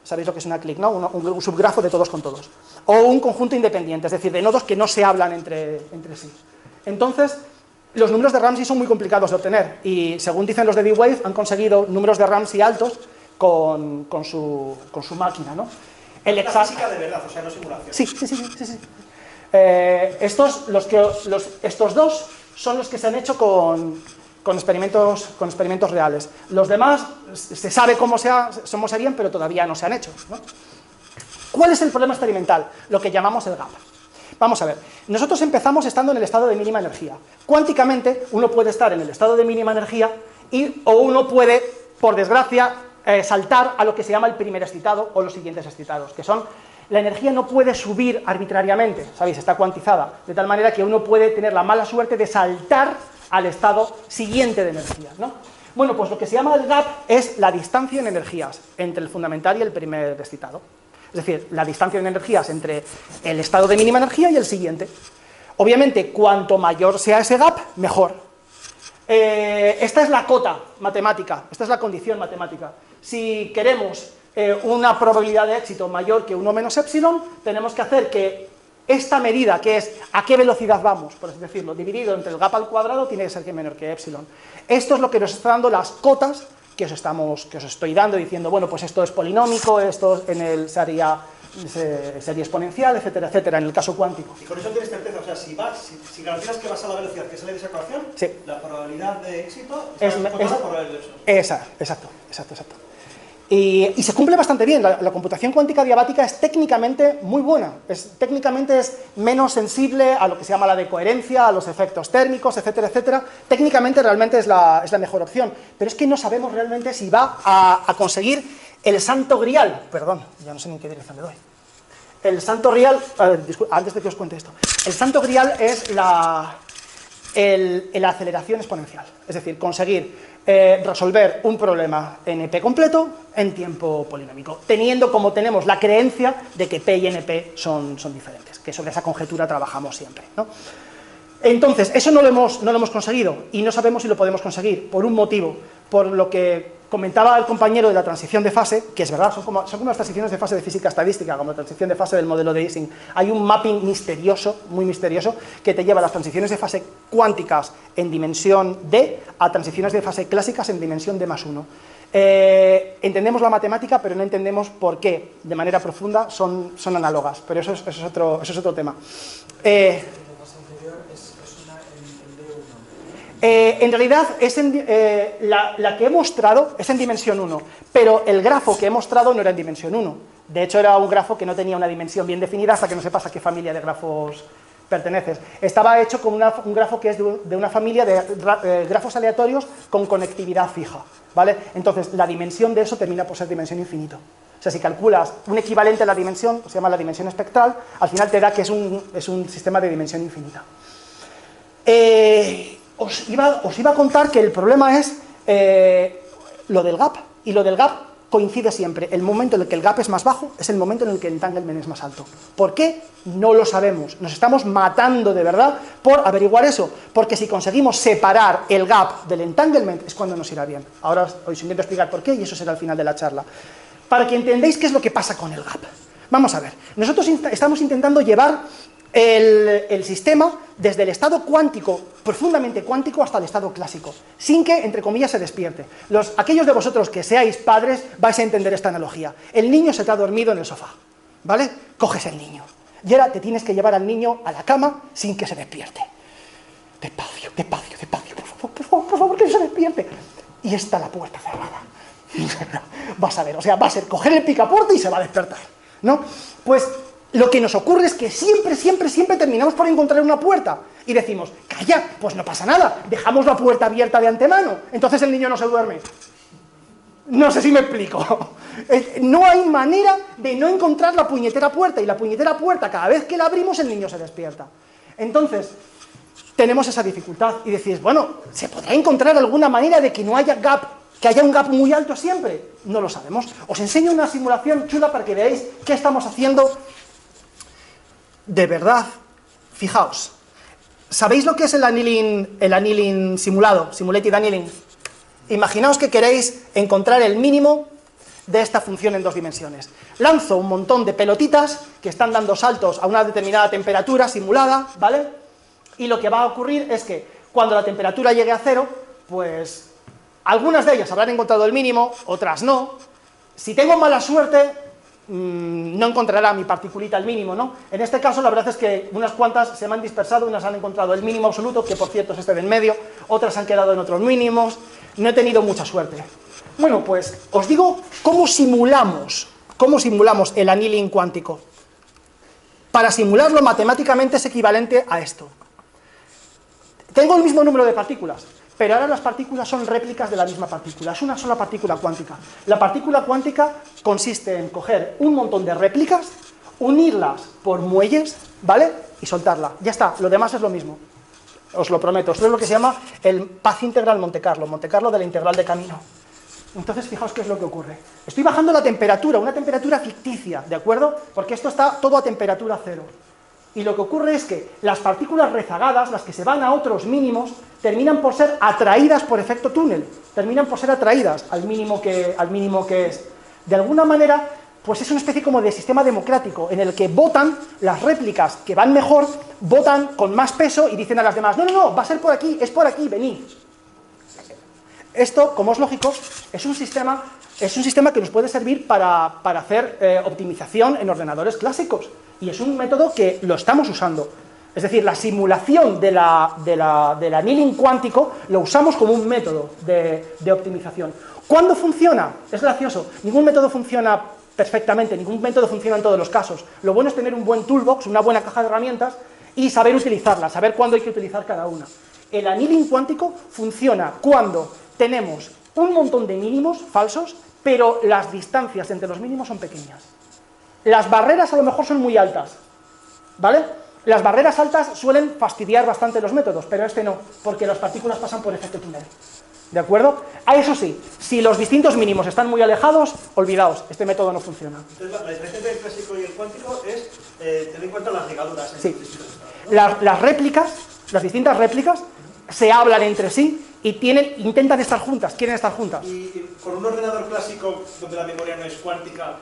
Speaker 2: sabéis lo que es una clique, ¿no? Un subgrafo de todos con todos, o un conjunto independiente, es decir, de nodos que no se hablan entre sí. Entonces, los números de Ramsey son muy complicados de obtener y, según dicen los de D-Wave, han conseguido números de Ramsey altos con su máquina, ¿no?
Speaker 1: La física de verdad, o sea, no simulación.
Speaker 2: Sí. Estos dos son los que se han hecho con experimentos reales. Los demás se sabe cómo se harían, pero todavía no se han hecho, ¿no? ¿Cuál es el problema experimental? Lo que llamamos el gap. Vamos a ver, nosotros empezamos estando en el estado de mínima energía. Cuánticamente, uno puede estar en el estado de mínima energía o uno puede, por desgracia, saltar a lo que se llama el primer excitado o los siguientes excitados, que son... La energía no puede subir arbitrariamente, ¿sabéis? Está cuantizada, de tal manera que uno puede tener la mala suerte de saltar al estado siguiente de energía, ¿no? Bueno, pues lo que se llama el gap es la distancia en energías entre el fundamental y el primer excitado. Es decir, la distancia en energías entre el estado de mínima energía y el siguiente. Obviamente, cuanto mayor sea ese gap, mejor. Esta es la cota matemática, esta es la condición matemática. Si queremos una probabilidad de éxito mayor que 1 menos epsilon, tenemos que hacer que esta medida, que es a qué velocidad vamos, por así decirlo, dividido entre el gap al cuadrado, tiene que ser que menor que epsilon. Esto es lo que nos está dando las cotas que os estoy dando, diciendo, bueno, pues esto es polinómico, esto sería exponencial, etcétera, etcétera, en el caso cuántico.
Speaker 1: Y con eso tienes certeza, o sea, si garantizas que vas a la velocidad que sale de esa ecuación,
Speaker 2: sí,
Speaker 1: la probabilidad de éxito es por el verso.
Speaker 2: Exacto. Y se cumple bastante bien. La computación cuántica diabática es técnicamente muy buena. Técnicamente es menos sensible a lo que se llama la decoherencia, a los efectos térmicos, etcétera, etcétera. Técnicamente realmente es la mejor opción. Pero es que no sabemos realmente si va a conseguir el santo grial. Perdón, ya no sé ni en qué dirección le doy. El santo grial, antes de que os cuente esto. El santo grial es la aceleración exponencial. Es decir, conseguir resolver un problema NP completo en tiempo polinómico, teniendo como tenemos la creencia de que P y NP son diferentes, que sobre esa conjetura trabajamos siempre, ¿no? Entonces, eso no lo hemos conseguido y no sabemos si lo podemos conseguir por un motivo, por lo que comentaba el compañero de la transición de fase, que es verdad, son como las transiciones de fase de física estadística, como la transición de fase del modelo de Ising. Hay un mapping misterioso, muy misterioso, que te lleva las transiciones de fase cuánticas en dimensión D a transiciones de fase clásicas en dimensión D más 1. Entendemos la matemática, pero no entendemos por qué, de manera profunda, son análogas, pero eso es otro tema. En realidad, la que he mostrado es en dimensión 1, pero el grafo que he mostrado no era en dimensión 1. De hecho, era un grafo que no tenía una dimensión bien definida hasta que no sepas a qué familia de grafos perteneces. Estaba hecho con un grafo que es de una familia de grafos aleatorios con conectividad fija, ¿vale? Entonces, la dimensión de eso termina por ser dimensión infinito. O sea, si calculas un equivalente a la dimensión, se llama la dimensión espectral, al final te da que es un sistema de dimensión infinita. Os iba a contar que el problema es lo del gap, y lo del gap coincide siempre. El momento en el que el gap es más bajo es el momento en el que el entanglement es más alto. ¿Por qué? No lo sabemos. Nos estamos matando de verdad por averiguar eso, porque si conseguimos separar el gap del entanglement es cuando nos irá bien. Ahora os intento explicar por qué y eso será al final de la charla. Para que entendáis qué es lo que pasa con el gap. Vamos a ver, nosotros estamos intentando llevar el sistema desde el estado cuántico, profundamente cuántico, hasta el estado clásico, sin que, entre comillas, se despierte. Aquellos de vosotros que seáis padres vais a entender esta analogía. El niño se te ha dormido en el sofá, ¿vale? Coges el niño y ahora te tienes que llevar al niño a la cama sin que se despierte. Despacio, por favor, que no se despierte. Y está la puerta cerrada. Vas a ver, o sea, va a ser coger el picaporte y se va a despertar, ¿no? Pues lo que nos ocurre es que siempre terminamos por encontrar una puerta. Y decimos, calla, pues no pasa nada, dejamos la puerta abierta de antemano. Entonces el niño no se duerme. No sé si me explico. No hay manera de no encontrar la puñetera puerta. Y la puñetera puerta, cada vez que la abrimos, el niño se despierta. Entonces, tenemos esa dificultad. Y decís, bueno, ¿se podrá encontrar alguna manera de que no haya gap, que haya un gap muy alto siempre? No lo sabemos. Os enseño una simulación chula para que veáis qué estamos haciendo. De verdad, fijaos. ¿Sabéis lo que es el annealing simulado? Simulated annealing. Imaginaos que queréis encontrar el mínimo de esta función en 2 dimensiones. Lanzo un montón de pelotitas que están dando saltos a una determinada temperatura simulada, ¿vale? Y lo que va a ocurrir es que cuando la temperatura llegue a 0, pues algunas de ellas habrán encontrado el mínimo, otras no. Si tengo mala suerte, no encontrará mi particulita el mínimo, ¿no? En este caso la verdad es que unas cuantas se me han dispersado, unas han encontrado el mínimo absoluto, que por cierto es este de en medio, otras han quedado en otros mínimos, no he tenido mucha suerte. Bueno, pues os digo cómo simulamos el annealing cuántico. Para simularlo matemáticamente es equivalente a esto. Tengo el mismo número de partículas, pero ahora las partículas son réplicas de la misma partícula, es una sola partícula cuántica. La partícula cuántica consiste en coger un montón de réplicas, unirlas por muelles, ¿vale? Y soltarla. Ya está, lo demás es lo mismo. Os lo prometo. Esto es lo que se llama el Path Integral Monte Carlo de la integral de camino. Entonces, fijaos qué es lo que ocurre. Estoy bajando la temperatura, una temperatura ficticia, ¿de acuerdo? Porque esto está todo a temperatura 0. Y lo que ocurre es que las partículas rezagadas, las que se van a otros mínimos, terminan por ser atraídas por efecto túnel, terminan por ser atraídas al mínimo que es. De alguna manera, pues es una especie como de sistema democrático, en el que votan las réplicas que van mejor, votan con más peso y dicen a las demás, no, va a ser por aquí, es por aquí, venid. Esto, como es lógico, es un sistema que nos puede servir para hacer optimización en ordenadores clásicos. Y es un método que lo estamos usando. Es decir, la simulación del annealing cuántico lo usamos como un método de optimización. ¿Cuándo funciona? Es gracioso. Ningún método funciona perfectamente, ningún método funciona en todos los casos. Lo bueno es tener un buen toolbox, una buena caja de herramientas y saber utilizarla, saber cuándo hay que utilizar cada una. El annealing cuántico funciona cuando tenemos un montón de mínimos falsos, pero las distancias entre los mínimos son pequeñas. Las barreras a lo mejor son muy altas, ¿vale? Las barreras altas suelen fastidiar bastante los métodos, pero este no, porque las partículas pasan por efecto túnel. ¿De acuerdo? Eso sí, si los distintos mínimos están muy alejados, olvidaos, este método no funciona.
Speaker 1: Entonces, la diferencia entre el clásico y el cuántico es tener en cuenta las ligaduras.
Speaker 2: Sí. Las réplicas, las distintas réplicas, se hablan entre sí y intentan estar juntas, quieren estar juntas.
Speaker 1: Y con un ordenador clásico, donde la memoria no es cuántica,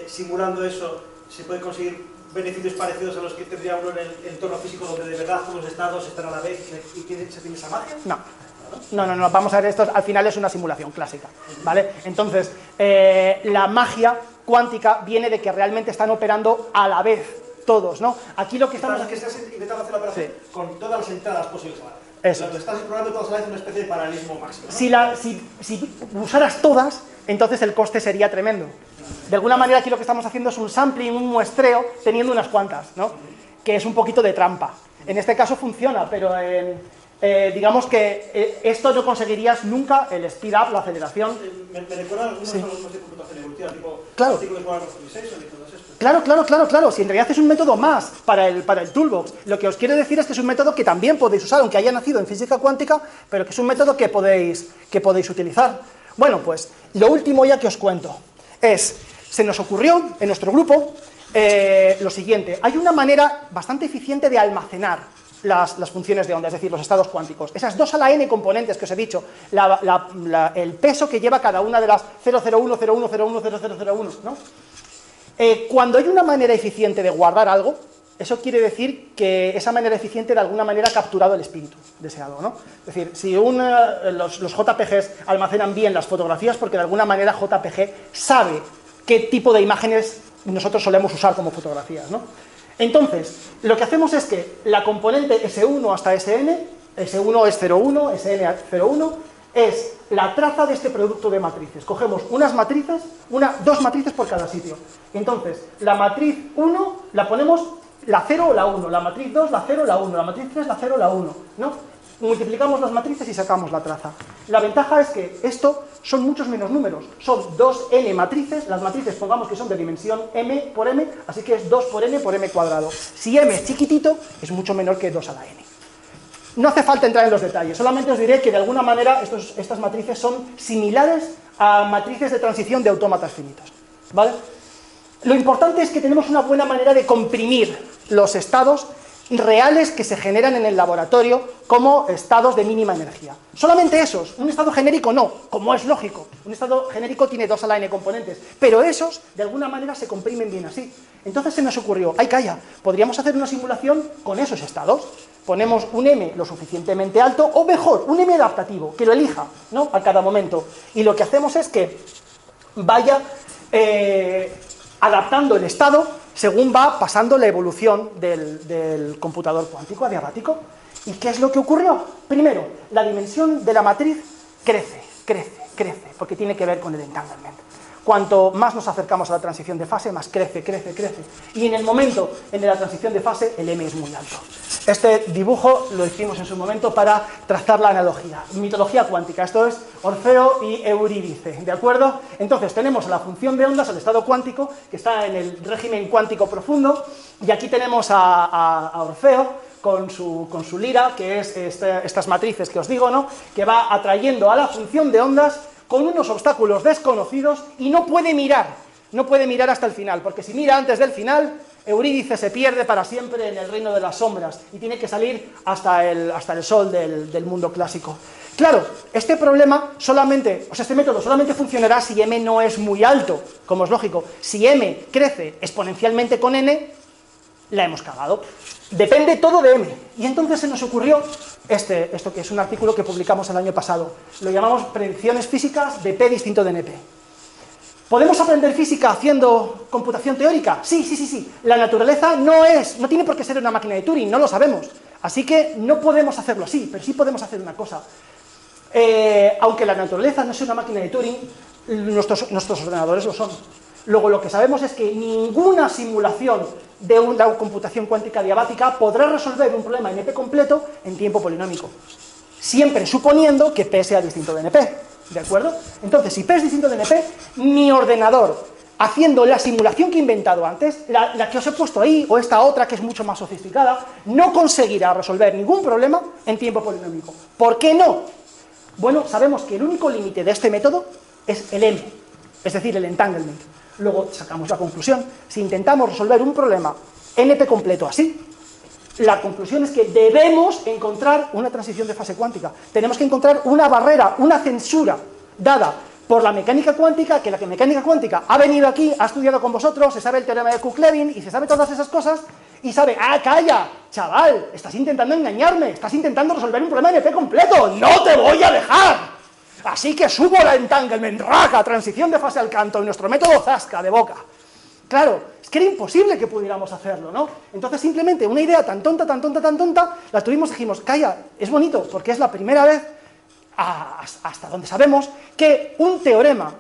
Speaker 1: simulando eso, ¿se puede conseguir beneficios parecidos a los que tendría uno en el entorno físico, donde de verdad todos los estados están a la vez y se tiene esa magia?
Speaker 2: No, vamos a ver, esto al final es una simulación clásica, ¿vale? Entonces, la magia cuántica viene de que realmente están operando a la vez todos, ¿no? Aquí lo que estamos...
Speaker 1: Es que estás intentando hacer la operación con todas las entradas posibles a la vez.
Speaker 2: Eso.
Speaker 1: Estás explorando todas a la vez una especie de paralelismo máximo, ¿no?
Speaker 2: Si usaras todas, entonces el coste sería tremendo. De alguna manera aquí lo que estamos haciendo es un sampling, un muestreo, teniendo unas cuantas, ¿no? Que es un poquito de trampa. En este caso funciona, pero digamos que esto no conseguirías nunca el speed up, la aceleración.
Speaker 1: Me recuerda a algunos algoritmos de computación evolutiva, tipo
Speaker 2: Claro,
Speaker 1: artículos de optimization y todo eso.
Speaker 2: claro. Si en realidad es un método más para el toolbox. Lo que os quiero decir es que es un método que también podéis usar, aunque haya nacido en física cuántica, pero que es un método que podéis utilizar. Bueno, pues lo último ya que os cuento es, se nos ocurrió en nuestro grupo lo siguiente. Hay una manera bastante eficiente de almacenar las funciones de onda, es decir, los estados cuánticos. Esas 2 a la n componentes que os he dicho, el peso que lleva cada una de las 001, 01, 01, 0001, ¿no? Cuando hay una manera eficiente de guardar algo, eso quiere decir que esa manera eficiente de alguna manera ha capturado el espíritu deseado, ¿no? Es decir, si los JPGs almacenan bien las fotografías, porque de alguna manera JPG sabe qué tipo de imágenes nosotros solemos usar como fotografías, ¿no? Entonces, lo que hacemos es que la componente S1 hasta Sn, S1 es 01, Sn 01, es la traza de este producto de matrices. Cogemos unas matrices, dos matrices por cada sitio. Entonces, la matriz 1 la ponemos la 0 o la 1, la matriz 2 la 0 o la 1, la matriz 3 la 0 o la 1, ¿no? Multiplicamos las matrices y sacamos la traza. La ventaja es que esto son muchos menos números, son 2n matrices, las matrices pongamos que son de dimensión m por m, así que es 2 por n por m cuadrado. Si m es chiquitito, es mucho menor que 2 a la n. No hace falta entrar en los detalles, solamente os diré que de alguna manera estas matrices son similares a matrices de transición de autómatas finitos, ¿vale? Lo importante es que tenemos una buena manera de comprimir los estados reales que se generan en el laboratorio como estados de mínima energía. Solamente esos, un estado genérico no, como es lógico. Un estado genérico tiene 2 a la n componentes, pero esos de alguna manera se comprimen bien así. Entonces se nos ocurrió, ¡ay calla! Podríamos hacer una simulación con esos estados. Ponemos un m lo suficientemente alto, o mejor, un m adaptativo, que lo elija, ¿no?, a cada momento. Y lo que hacemos es que vaya adaptando el estado según va pasando la evolución del computador cuántico adiabático. ¿Y qué es lo que ocurrió? Primero, la dimensión de la matriz crece, porque tiene que ver con el entanglement. Cuanto más nos acercamos a la transición de fase, más crece. Y en el momento de la transición de fase, el m es muy alto. Este dibujo lo hicimos en su momento para trazar la analogía. Mitología cuántica, esto es Orfeo y Eurídice, ¿de acuerdo? Entonces tenemos a la función de ondas, al estado cuántico, que está en el régimen cuántico profundo, y aquí tenemos a Orfeo con su lira, que es estas matrices que os digo, ¿no?, que va atrayendo a la función de ondas con unos obstáculos desconocidos y no puede mirar hasta el final, porque si mira antes del final, Eurídice se pierde para siempre en el reino de las sombras y tiene que salir hasta el sol del mundo clásico. Claro, este método solamente funcionará si m no es muy alto, como es lógico. Si m crece exponencialmente con n, la hemos cagado. Depende todo de m. Y entonces se nos ocurrió esto que es un artículo que publicamos el año pasado. Lo llamamos predicciones físicas de p distinto de np. ¿Podemos aprender física haciendo computación teórica? Sí. La naturaleza no tiene por qué ser una máquina de Turing, no lo sabemos. Así que no podemos hacerlo así, pero sí podemos hacer una cosa. Aunque la naturaleza no sea una máquina de Turing, nuestros ordenadores lo son. Luego lo que sabemos es que ninguna simulación de una computación cuántica diabática podrá resolver un problema en NP completo en tiempo polinómico. Siempre suponiendo que P sea distinto de NP, ¿de acuerdo? Entonces, si P es distinto de NP, mi ordenador, haciendo la simulación que he inventado antes, la que os he puesto ahí, o esta otra que es mucho más sofisticada, no conseguirá resolver ningún problema en tiempo polinómico. ¿Por qué no? Bueno, sabemos que el único límite de este método es el M, es decir, el entanglement. Luego sacamos la conclusión. Si intentamos resolver un problema NP completo así, la conclusión es que debemos encontrar una transición de fase cuántica. Tenemos que encontrar una barrera, una censura dada por la mecánica cuántica, que la mecánica cuántica ha venido aquí, ha estudiado con vosotros, se sabe el teorema de Cook-Levin y se sabe todas esas cosas, y sabe, ¡ah, calla! Chaval, estás intentando engañarme, estás intentando resolver un problema NP completo, ¡no te voy a dejar! Así que subo la entanglement, raca, transición de fase al canto, y nuestro método zasca de boca. Claro, es que era imposible que pudiéramos hacerlo, ¿no? Entonces simplemente una idea tan tonta, la tuvimos y dijimos, calla, es bonito, porque es la primera vez, hasta donde sabemos, que un teorema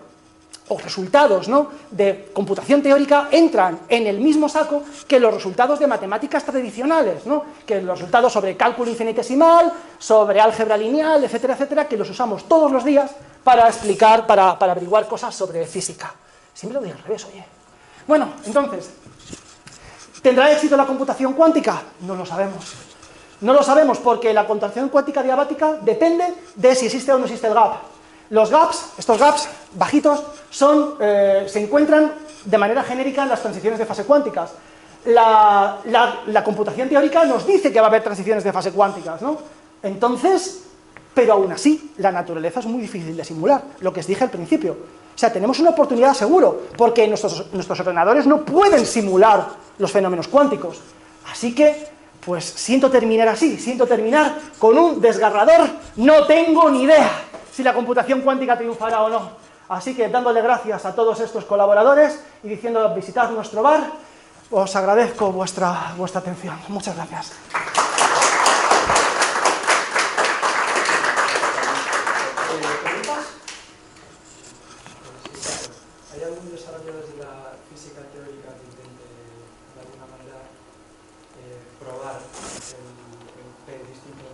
Speaker 2: o resultados, ¿no?, de computación teórica entran en el mismo saco que los resultados de matemáticas tradicionales, ¿no?, que los resultados sobre cálculo infinitesimal, sobre álgebra lineal, etcétera, etcétera, que los usamos todos los días para explicar, para averiguar cosas sobre física. Siempre lo digo al revés, oye. Bueno, entonces, ¿tendrá éxito la computación cuántica? No lo sabemos. No lo sabemos porque la computación cuántica diabática depende de si existe o no existe el gap. Los gaps, estos gaps bajitos, se encuentran de manera genérica en las transiciones de fase cuánticas. La computación teórica nos dice que va a haber transiciones de fase cuánticas, ¿no? Entonces, pero aún así, la naturaleza es muy difícil de simular, lo que os dije al principio. O sea, tenemos una oportunidad seguro, porque nuestros ordenadores no pueden simular los fenómenos cuánticos. Así que, pues siento terminar así, siento terminar con un desgarrador, no tengo ni idea si la computación cuántica triunfará o no. Así que dándole gracias a todos estos colaboradores y diciendo visitad nuestro bar, os agradezco vuestra atención. Muchas gracias.
Speaker 3: que intente de alguna manera probar el P distinto de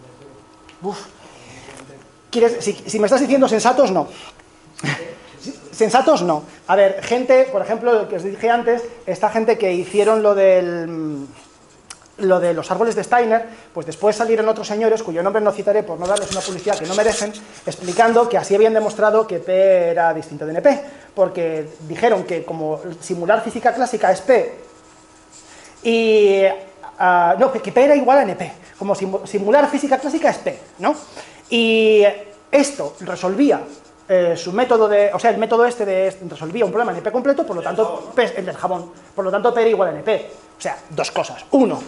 Speaker 3: NP.
Speaker 2: Si me estás diciendo sensatos, no. Sensatos, no. A ver, gente, por ejemplo, lo que os dije antes, esta gente que hicieron lo de los árboles de Steiner, pues después salieron otros señores, cuyo nombre no citaré por no darles una publicidad que no merecen, explicando que así habían demostrado que P era distinto de NP, porque dijeron que como simular física clásica es P, y... no, que P era igual a NP, como simular física clásica es P, ¿no? Y esto resolvía su método o sea, el método resolvía un problema en NP completo, por lo tanto, el del jabón, por lo tanto P era igual a NP. O sea, dos cosas. Uno,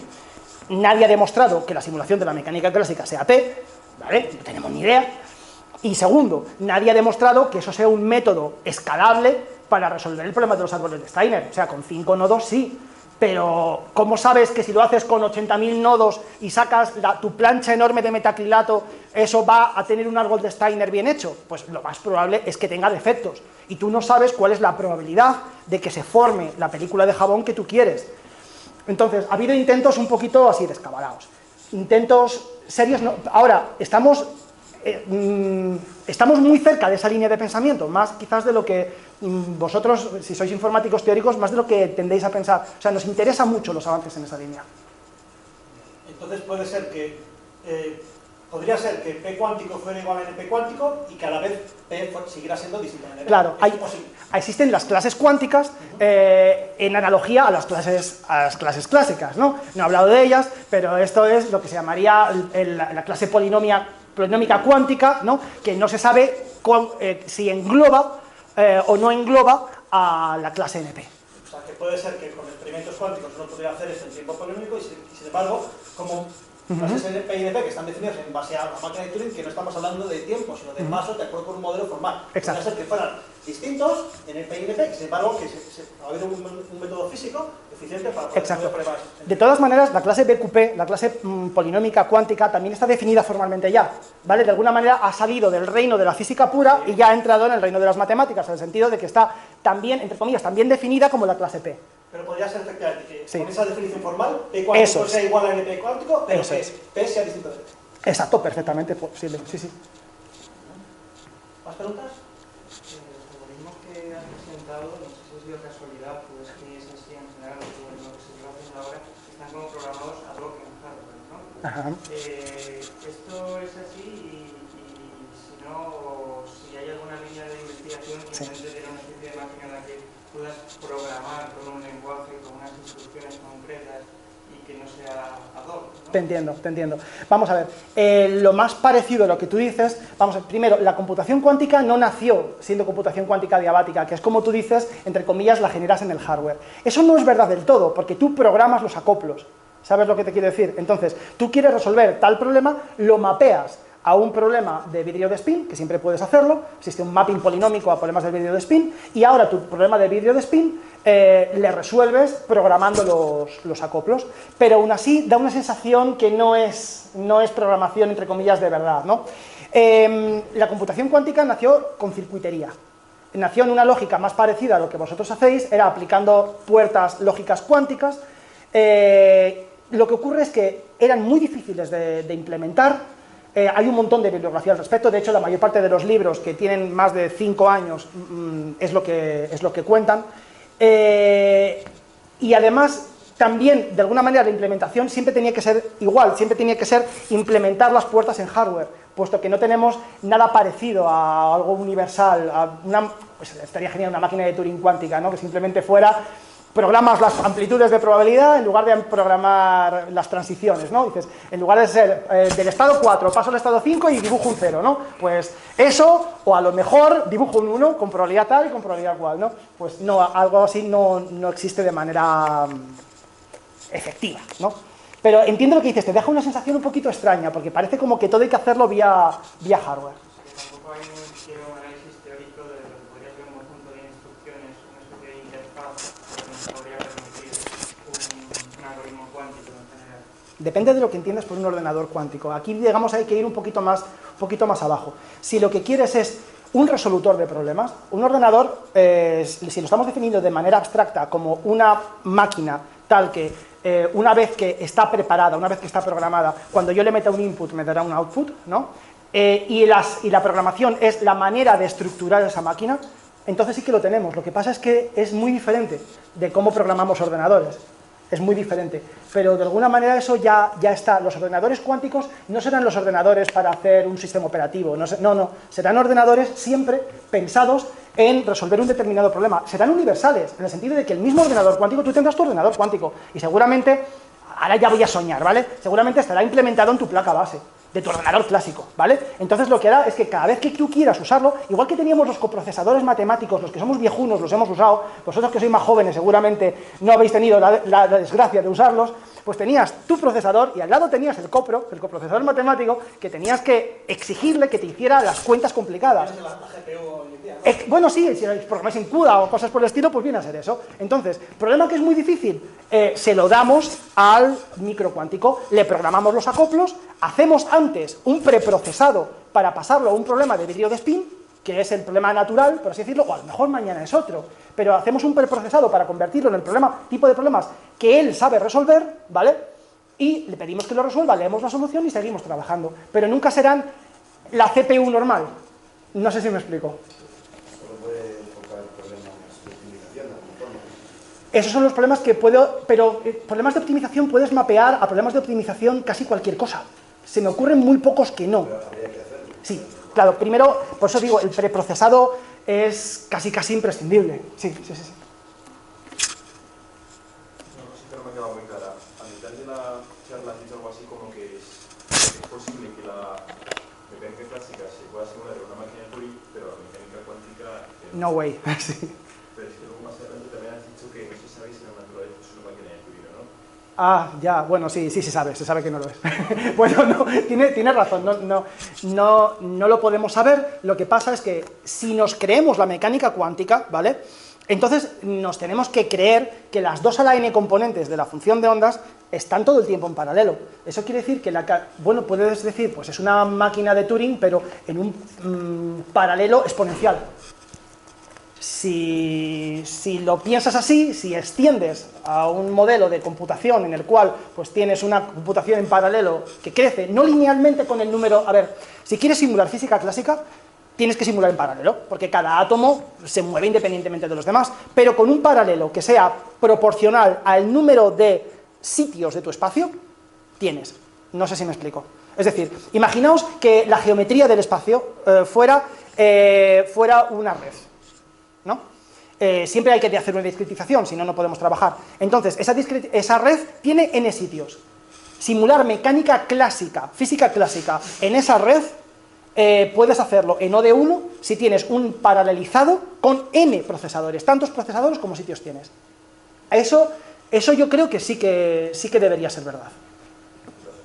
Speaker 2: nadie ha demostrado que la simulación de la mecánica clásica sea P, ¿vale? No tenemos ni idea. Y segundo, nadie ha demostrado que eso sea un método escalable para resolver el problema de los árboles de Steiner. O sea, con 5 nodos sí, pero ¿cómo sabes que si lo haces con 80.000 nodos y sacas tu plancha enorme de metacrilato, eso va a tener un árbol de Steiner bien hecho? Pues lo más probable es que tenga defectos, y tú no sabes cuál es la probabilidad de que se forme la película de jabón que tú quieres. Entonces, ha habido intentos un poquito así descabalados, intentos serios, no. Ahora, estamos muy cerca de esa línea de pensamiento, más quizás de lo que vosotros, si sois informáticos teóricos, más de lo que tendéis a pensar. O sea, nos interesan mucho los avances en esa línea.
Speaker 1: Entonces puede ser que, podría ser que P cuántico fuera igual a NP cuántico y que a la vez P siguiera siendo distinto a NP.
Speaker 2: Claro, existen las clases cuánticas en analogía a las clases clásicas, ¿no? No he hablado de ellas, pero esto es lo que se llamaría la clase polinómica cuántica, ¿no? Que no se sabe si engloba o no engloba a la clase NP.
Speaker 1: O sea, que puede ser que con experimentos cuánticos uno podría hacer esto en tiempo polinómico y sin embargo, como clases NP y NP que están definidas en base a la máquina de Turing, que no estamos hablando de tiempo, sino de pasos de acuerdo con un modelo formal.
Speaker 2: Exacto.
Speaker 1: Podría ser que fueran distintos en NP y NP, sin embargo, que ha habido un método físico eficiente para poder hacer pruebas.
Speaker 2: De todas maneras, la clase BQP, la clase polinómica cuántica, también está definida formalmente ya, ¿vale? De alguna manera ha salido del reino de la física pura y ya ha entrado en el reino de las matemáticas, en el sentido de que está también, entre comillas, también definida como la clase P.
Speaker 1: Pero podría ser efectivamente que con esa definición formal, P cuántico sea igual a NP cuántico, pero que P sea distinto de P.
Speaker 2: Exacto, perfectamente posible, sí.
Speaker 1: ¿Más preguntas?
Speaker 3: Los algoritmos que has presentado, no sé si ha sido casualidad, pues que es así en general, lo que se lleva haciendo ahora, están como programados ad hoc en hardware, ¿no?
Speaker 2: Ajá.
Speaker 3: Esto es así y si no, si hay alguna línea de investigación que intente tener una especie de máquina en la que puedas programar con un lenguaje, con unas instrucciones concretas y que no sea ad hoc, ¿no?
Speaker 2: Te entiendo. Vamos a ver, lo más parecido a lo que tú dices, vamos a ver, primero, la computación cuántica no nació siendo computación cuántica diabática, que es como tú dices, entre comillas, la generas en el hardware. Eso no es verdad del todo, porque tú programas los acoplos, ¿sabes lo que te quiero decir? Entonces, tú quieres resolver tal problema, lo mapeas a un problema de vidrio de spin, que siempre puedes hacerlo, existe un mapping polinómico a problemas de vidrio de spin, y ahora tu problema de vidrio de spin le resuelves programando los acoplos, pero aún así da una sensación que no es programación, entre comillas, de verdad, ¿no? La computación cuántica nació con circuitería, nació en una lógica más parecida a lo que vosotros hacéis, era aplicando puertas lógicas cuánticas. Lo que ocurre es que eran muy difíciles de implementar. Hay un montón de bibliografía al respecto, de hecho la mayor parte de los libros que tienen más de 5 años es lo que cuentan, y además también de alguna manera la implementación siempre tenía que ser igual, siempre tenía que ser implementar las puertas en hardware, puesto que no tenemos nada parecido a algo universal, pues estaría genial una máquina de Turing cuántica, ¿no? Que simplemente fuera programas las amplitudes de probabilidad en lugar de programar las transiciones, ¿no? Dices, en lugar de ser del estado 4 paso al estado 5 y dibujo un 0, ¿no? Pues eso, o a lo mejor dibujo un 1 con probabilidad tal y con probabilidad cual, ¿no? Pues no, algo así no existe de manera efectiva, ¿no? Pero entiendo lo que dices, te deja una sensación un poquito extraña, porque parece como que todo hay que hacerlo vía hardware.
Speaker 3: Tampoco hay un análisis teórico de lo que podría ser un conjunto de instrucciones, una especie de interfaz que podría permitir un algoritmo cuántico en general.
Speaker 2: Depende de lo que entiendas por un ordenador cuántico. Aquí, digamos, hay que ir un poquito más abajo. Si lo que quieres es un resolutor de problemas. Un ordenador, si lo estamos definiendo de manera abstracta como una máquina tal que una vez que está preparada, una vez que está programada, cuando yo le meta un input me dará un output, ¿no? Y la programación es la manera de estructurar esa máquina, entonces sí que lo tenemos. Lo que pasa es que es muy diferente de cómo programamos ordenadores. Es muy diferente, pero de alguna manera eso ya está. Los ordenadores cuánticos no serán los ordenadores para hacer un sistema operativo, no, serán ordenadores siempre pensados en resolver un determinado problema. Serán universales, en el sentido de que el mismo ordenador cuántico, tú tendrás tu ordenador cuántico, y seguramente, ahora ya voy a soñar, ¿vale? Seguramente estará implementado en tu placa base de tu ordenador clásico, ¿vale? Entonces lo que hará es que cada vez que tú quieras usarlo, igual que teníamos los coprocesadores matemáticos, los que somos viejunos los hemos usado, vosotros que sois más jóvenes seguramente no habéis tenido la desgracia de usarlos, pues tenías tu procesador y al lado tenías el coprocesador matemático, que tenías que exigirle que te hiciera las cuentas complicadas. Bueno, sí, si programáis en CUDA o cosas por el estilo, pues viene a ser eso. Entonces, problema que es muy difícil, se lo damos al microcuántico, le programamos los acoplos, hacemos antes un preprocesado para pasarlo a un problema de vídeo de spin, que es el problema natural, por así decirlo, o a lo mejor mañana es otro, pero hacemos un preprocesado para convertirlo en el tipo de problemas que él sabe resolver, ¿vale? Y le pedimos que lo resuelva, leemos la solución y seguimos trabajando, pero nunca serán la CPU normal. No sé si me explico.
Speaker 4: Solo puede enfocar problemas de optimización,
Speaker 2: Esos son los problemas que puedo, pero problemas de optimización puedes mapear a problemas de optimización casi cualquier cosa. Se me ocurren muy pocos que no.
Speaker 4: pero habría que hacerlo.
Speaker 2: Sí, claro, primero, por eso digo, el preprocesado es casi imprescindible. Sí.
Speaker 5: Una cosa que no me ha quedado muy clara. A mitad de la charla has dicho algo así como que es posible que la mecánica clásica se pueda simular en una máquina de Turing, pero la mecánica cuántica...
Speaker 2: No way. Sí.
Speaker 5: Pero es que luego más adelante también has dicho que no se sabe si la naturaleza es una máquina de Turing, ¿no?
Speaker 2: Ah, ya, bueno, sí se sabe que no lo es. Bueno, no, tiene razón, no lo podemos saber. Lo que pasa es que si nos creemos la mecánica cuántica, ¿vale? Entonces nos tenemos que creer que las 2 a la n componentes de la función de ondas están todo el tiempo en paralelo. Eso quiere decir que, bueno, puedes decir, pues es una máquina de Turing, pero en un paralelo exponencial. Si lo piensas así, si extiendes a un modelo de computación en el cual pues tienes una computación en paralelo que crece, no linealmente con el número... A ver, si quieres simular física clásica, tienes que simular en paralelo, porque cada átomo se mueve independientemente de los demás, pero con un paralelo que sea proporcional al número de sitios de tu espacio, tienes. No sé si me explico. Es decir, imaginaos que la geometría del espacio fuera una red, ¿no? Siempre hay que hacer una discretización, si no, no podemos trabajar. Entonces, esa red tiene n sitios. Simular mecánica clásica, física clásica, en esa red, puedes hacerlo en O de 1 si tienes un paralelizado con n procesadores, tantos procesadores como sitios tienes. Eso yo creo que sí que debería ser verdad.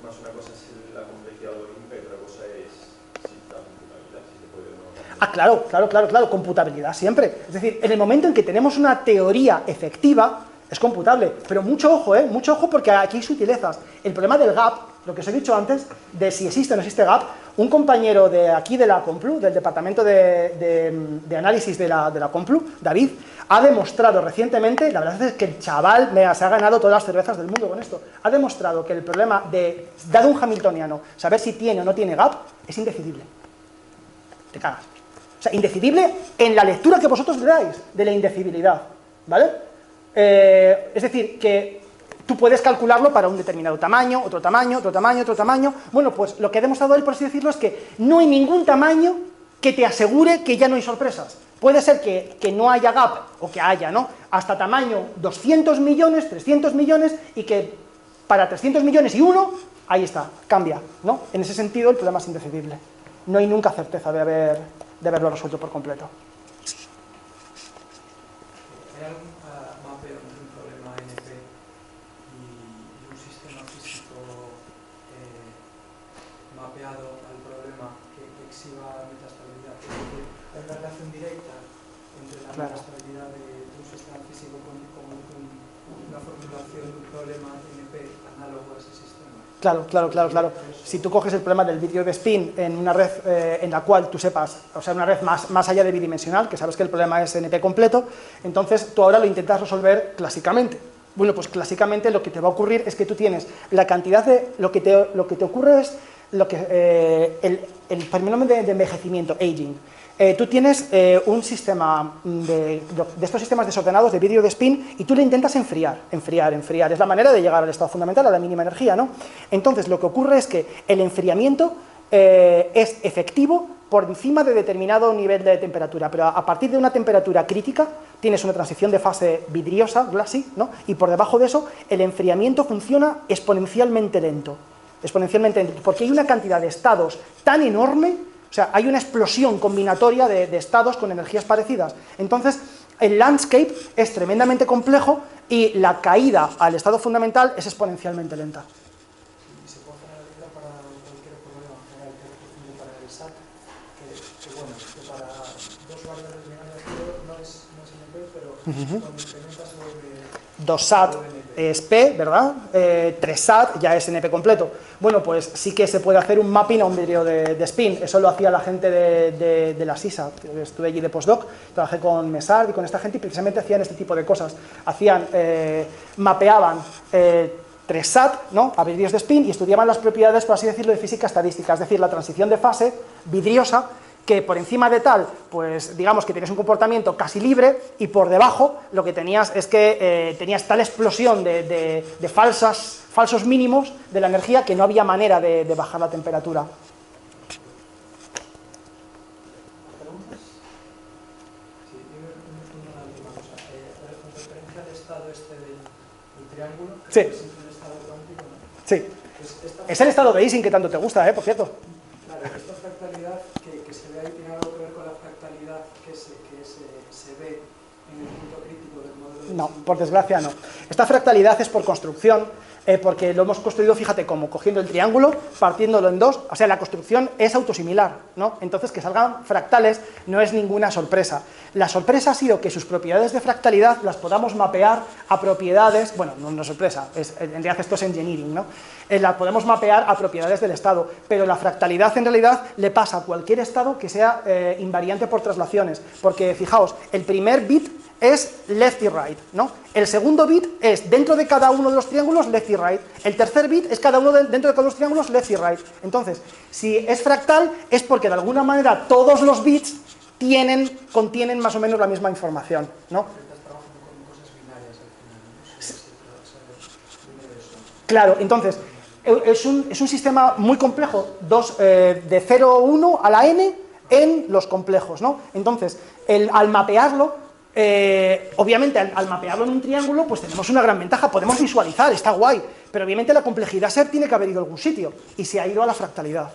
Speaker 5: Más una cosa es la complejidad algorítmica y otra cosa es si la computabilidad, si se puede o no.
Speaker 2: Ah, claro, computabilidad siempre. Es decir, en el momento en que tenemos una teoría efectiva, es computable, pero mucho ojo porque aquí hay sutilezas. El problema del gap, lo que os he dicho antes, de si existe o no existe gap, un compañero de aquí de la Complu, del departamento de análisis de la Complu, David, ha demostrado recientemente, la verdad es que el chaval se ha ganado todas las cervezas del mundo con esto, ha demostrado que el problema dado un hamiltoniano, saber si tiene o no tiene gap, es indecidible. Te cagas. O sea, indecidible en la lectura que vosotros le dais de la indecibilidad, ¿vale? Es decir, que tú puedes calcularlo para un determinado tamaño, otro tamaño, otro tamaño, otro tamaño. Bueno, pues lo que ha demostrado él, por así decirlo, es que no hay ningún tamaño que te asegure que ya no hay sorpresas. Puede ser que no haya gap, o que haya, ¿no? Hasta tamaño 200 millones, 300 millones, y que para 300 millones y uno, ahí está, cambia, ¿no? En ese sentido, el problema es indecidible. No hay nunca certeza de haberlo resuelto por completo.
Speaker 6: ¿Hay algún mapeo entre un problema NP y un sistema físico mapeado al problema que exhiba metastabilidad? Es decir, ¿hay una relación directa entre la metastabilidad de un sistema físico con una formulación de un problema NP análogo a ese sistema?
Speaker 2: Claro. Si tú coges el problema del vídeo de spin en una red en la cual tú sepas, o sea, una red más allá de bidimensional, que sabes que el problema es NP completo, entonces tú ahora lo intentas resolver clásicamente. Bueno, pues clásicamente lo que te va a ocurrir es que tú tienes la cantidad de... Lo que te ocurre es el fenómeno de envejecimiento, aging. Tú tienes un sistema de estos sistemas desordenados de vídeo de spin y tú le intentas enfriar. Es la manera de llegar al estado fundamental, a la mínima energía, ¿no? Entonces, lo que ocurre es que el enfriamiento es efectivo por encima de determinado nivel de temperatura, pero a partir de una temperatura crítica tienes una transición de fase vidriosa, glassy, ¿no? Y por debajo de eso el enfriamiento funciona exponencialmente lento, porque hay una cantidad de estados tan enorme, o sea, hay una explosión combinatoria de estados con energías parecidas. Entonces, el landscape es tremendamente complejo y la caída al estado fundamental es exponencialmente lenta.
Speaker 6: Se puede hacer la letra para cualquier problema general que represente para el SAT, que bueno, que para dos variables legales no es NP, pero cuando incrementas lo de...
Speaker 2: 2 SAT es P, ¿verdad? 3 SAT ya es NP completo. Bueno, pues sí que se puede hacer un mapping a un vídeo de spin. Eso lo hacía la gente de la SISA. Estuve allí de postdoc, trabajé con Mesard y con esta gente y precisamente hacían este tipo de cosas. Mapeaban 3 SAT, ¿no?, a vídeos de spin y estudiaban las propiedades, por así decirlo, de física estadística, es decir, la transición de fase vidriosa, que por encima de tal, pues digamos que tenías un comportamiento casi libre y por debajo lo que tenías es que tenías tal explosión de falsos mínimos de la energía que no había manera de bajar la temperatura.
Speaker 6: Sí, una última cosa. Con referencia al estado este del triángulo, que
Speaker 2: Sí.
Speaker 6: es el estado cuántico, ¿no?
Speaker 2: Sí. Es el estado de Ising que tanto te gusta, por cierto.
Speaker 6: Claro, esta fractalidad que se ve ahí tiene algo que ver con la fractalidad que se ve en el punto crítico del modelo de
Speaker 2: No,
Speaker 6: Ising.
Speaker 2: por desgracia no. Esta fractalidad es por construcción, porque lo hemos construido, fíjate, como cogiendo el triángulo, partiéndolo en dos, o sea, la construcción es autosimilar, ¿no? Entonces, que salgan fractales no es ninguna sorpresa. La sorpresa ha sido que sus propiedades de fractalidad las podamos mapear a propiedades, bueno, no es sorpresa, en realidad esto es engineering, ¿no? Las podemos mapear a propiedades del estado, pero la fractalidad en realidad le pasa a cualquier estado que sea invariante por traslaciones, porque fijaos, el primer bit es left y right, ¿no? El segundo bit es dentro de cada uno de los triángulos left y right. El tercer bit es cada uno dentro de cada uno de los triángulos left y right. Entonces, si es fractal es porque de alguna manera todos los bits contienen más o menos la misma información, ¿no? Claro, entonces, es un sistema muy complejo, de 0,1 a la n en los complejos, ¿no? Entonces, al mapearlo, obviamente al mapearlo en un triángulo, pues tenemos una gran ventaja, podemos visualizar, está guay, pero obviamente la complejidad SER tiene que haber ido a algún sitio, y se ha ido a la fractalidad.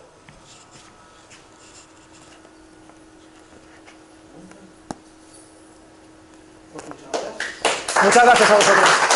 Speaker 2: Muchas gracias a vosotros.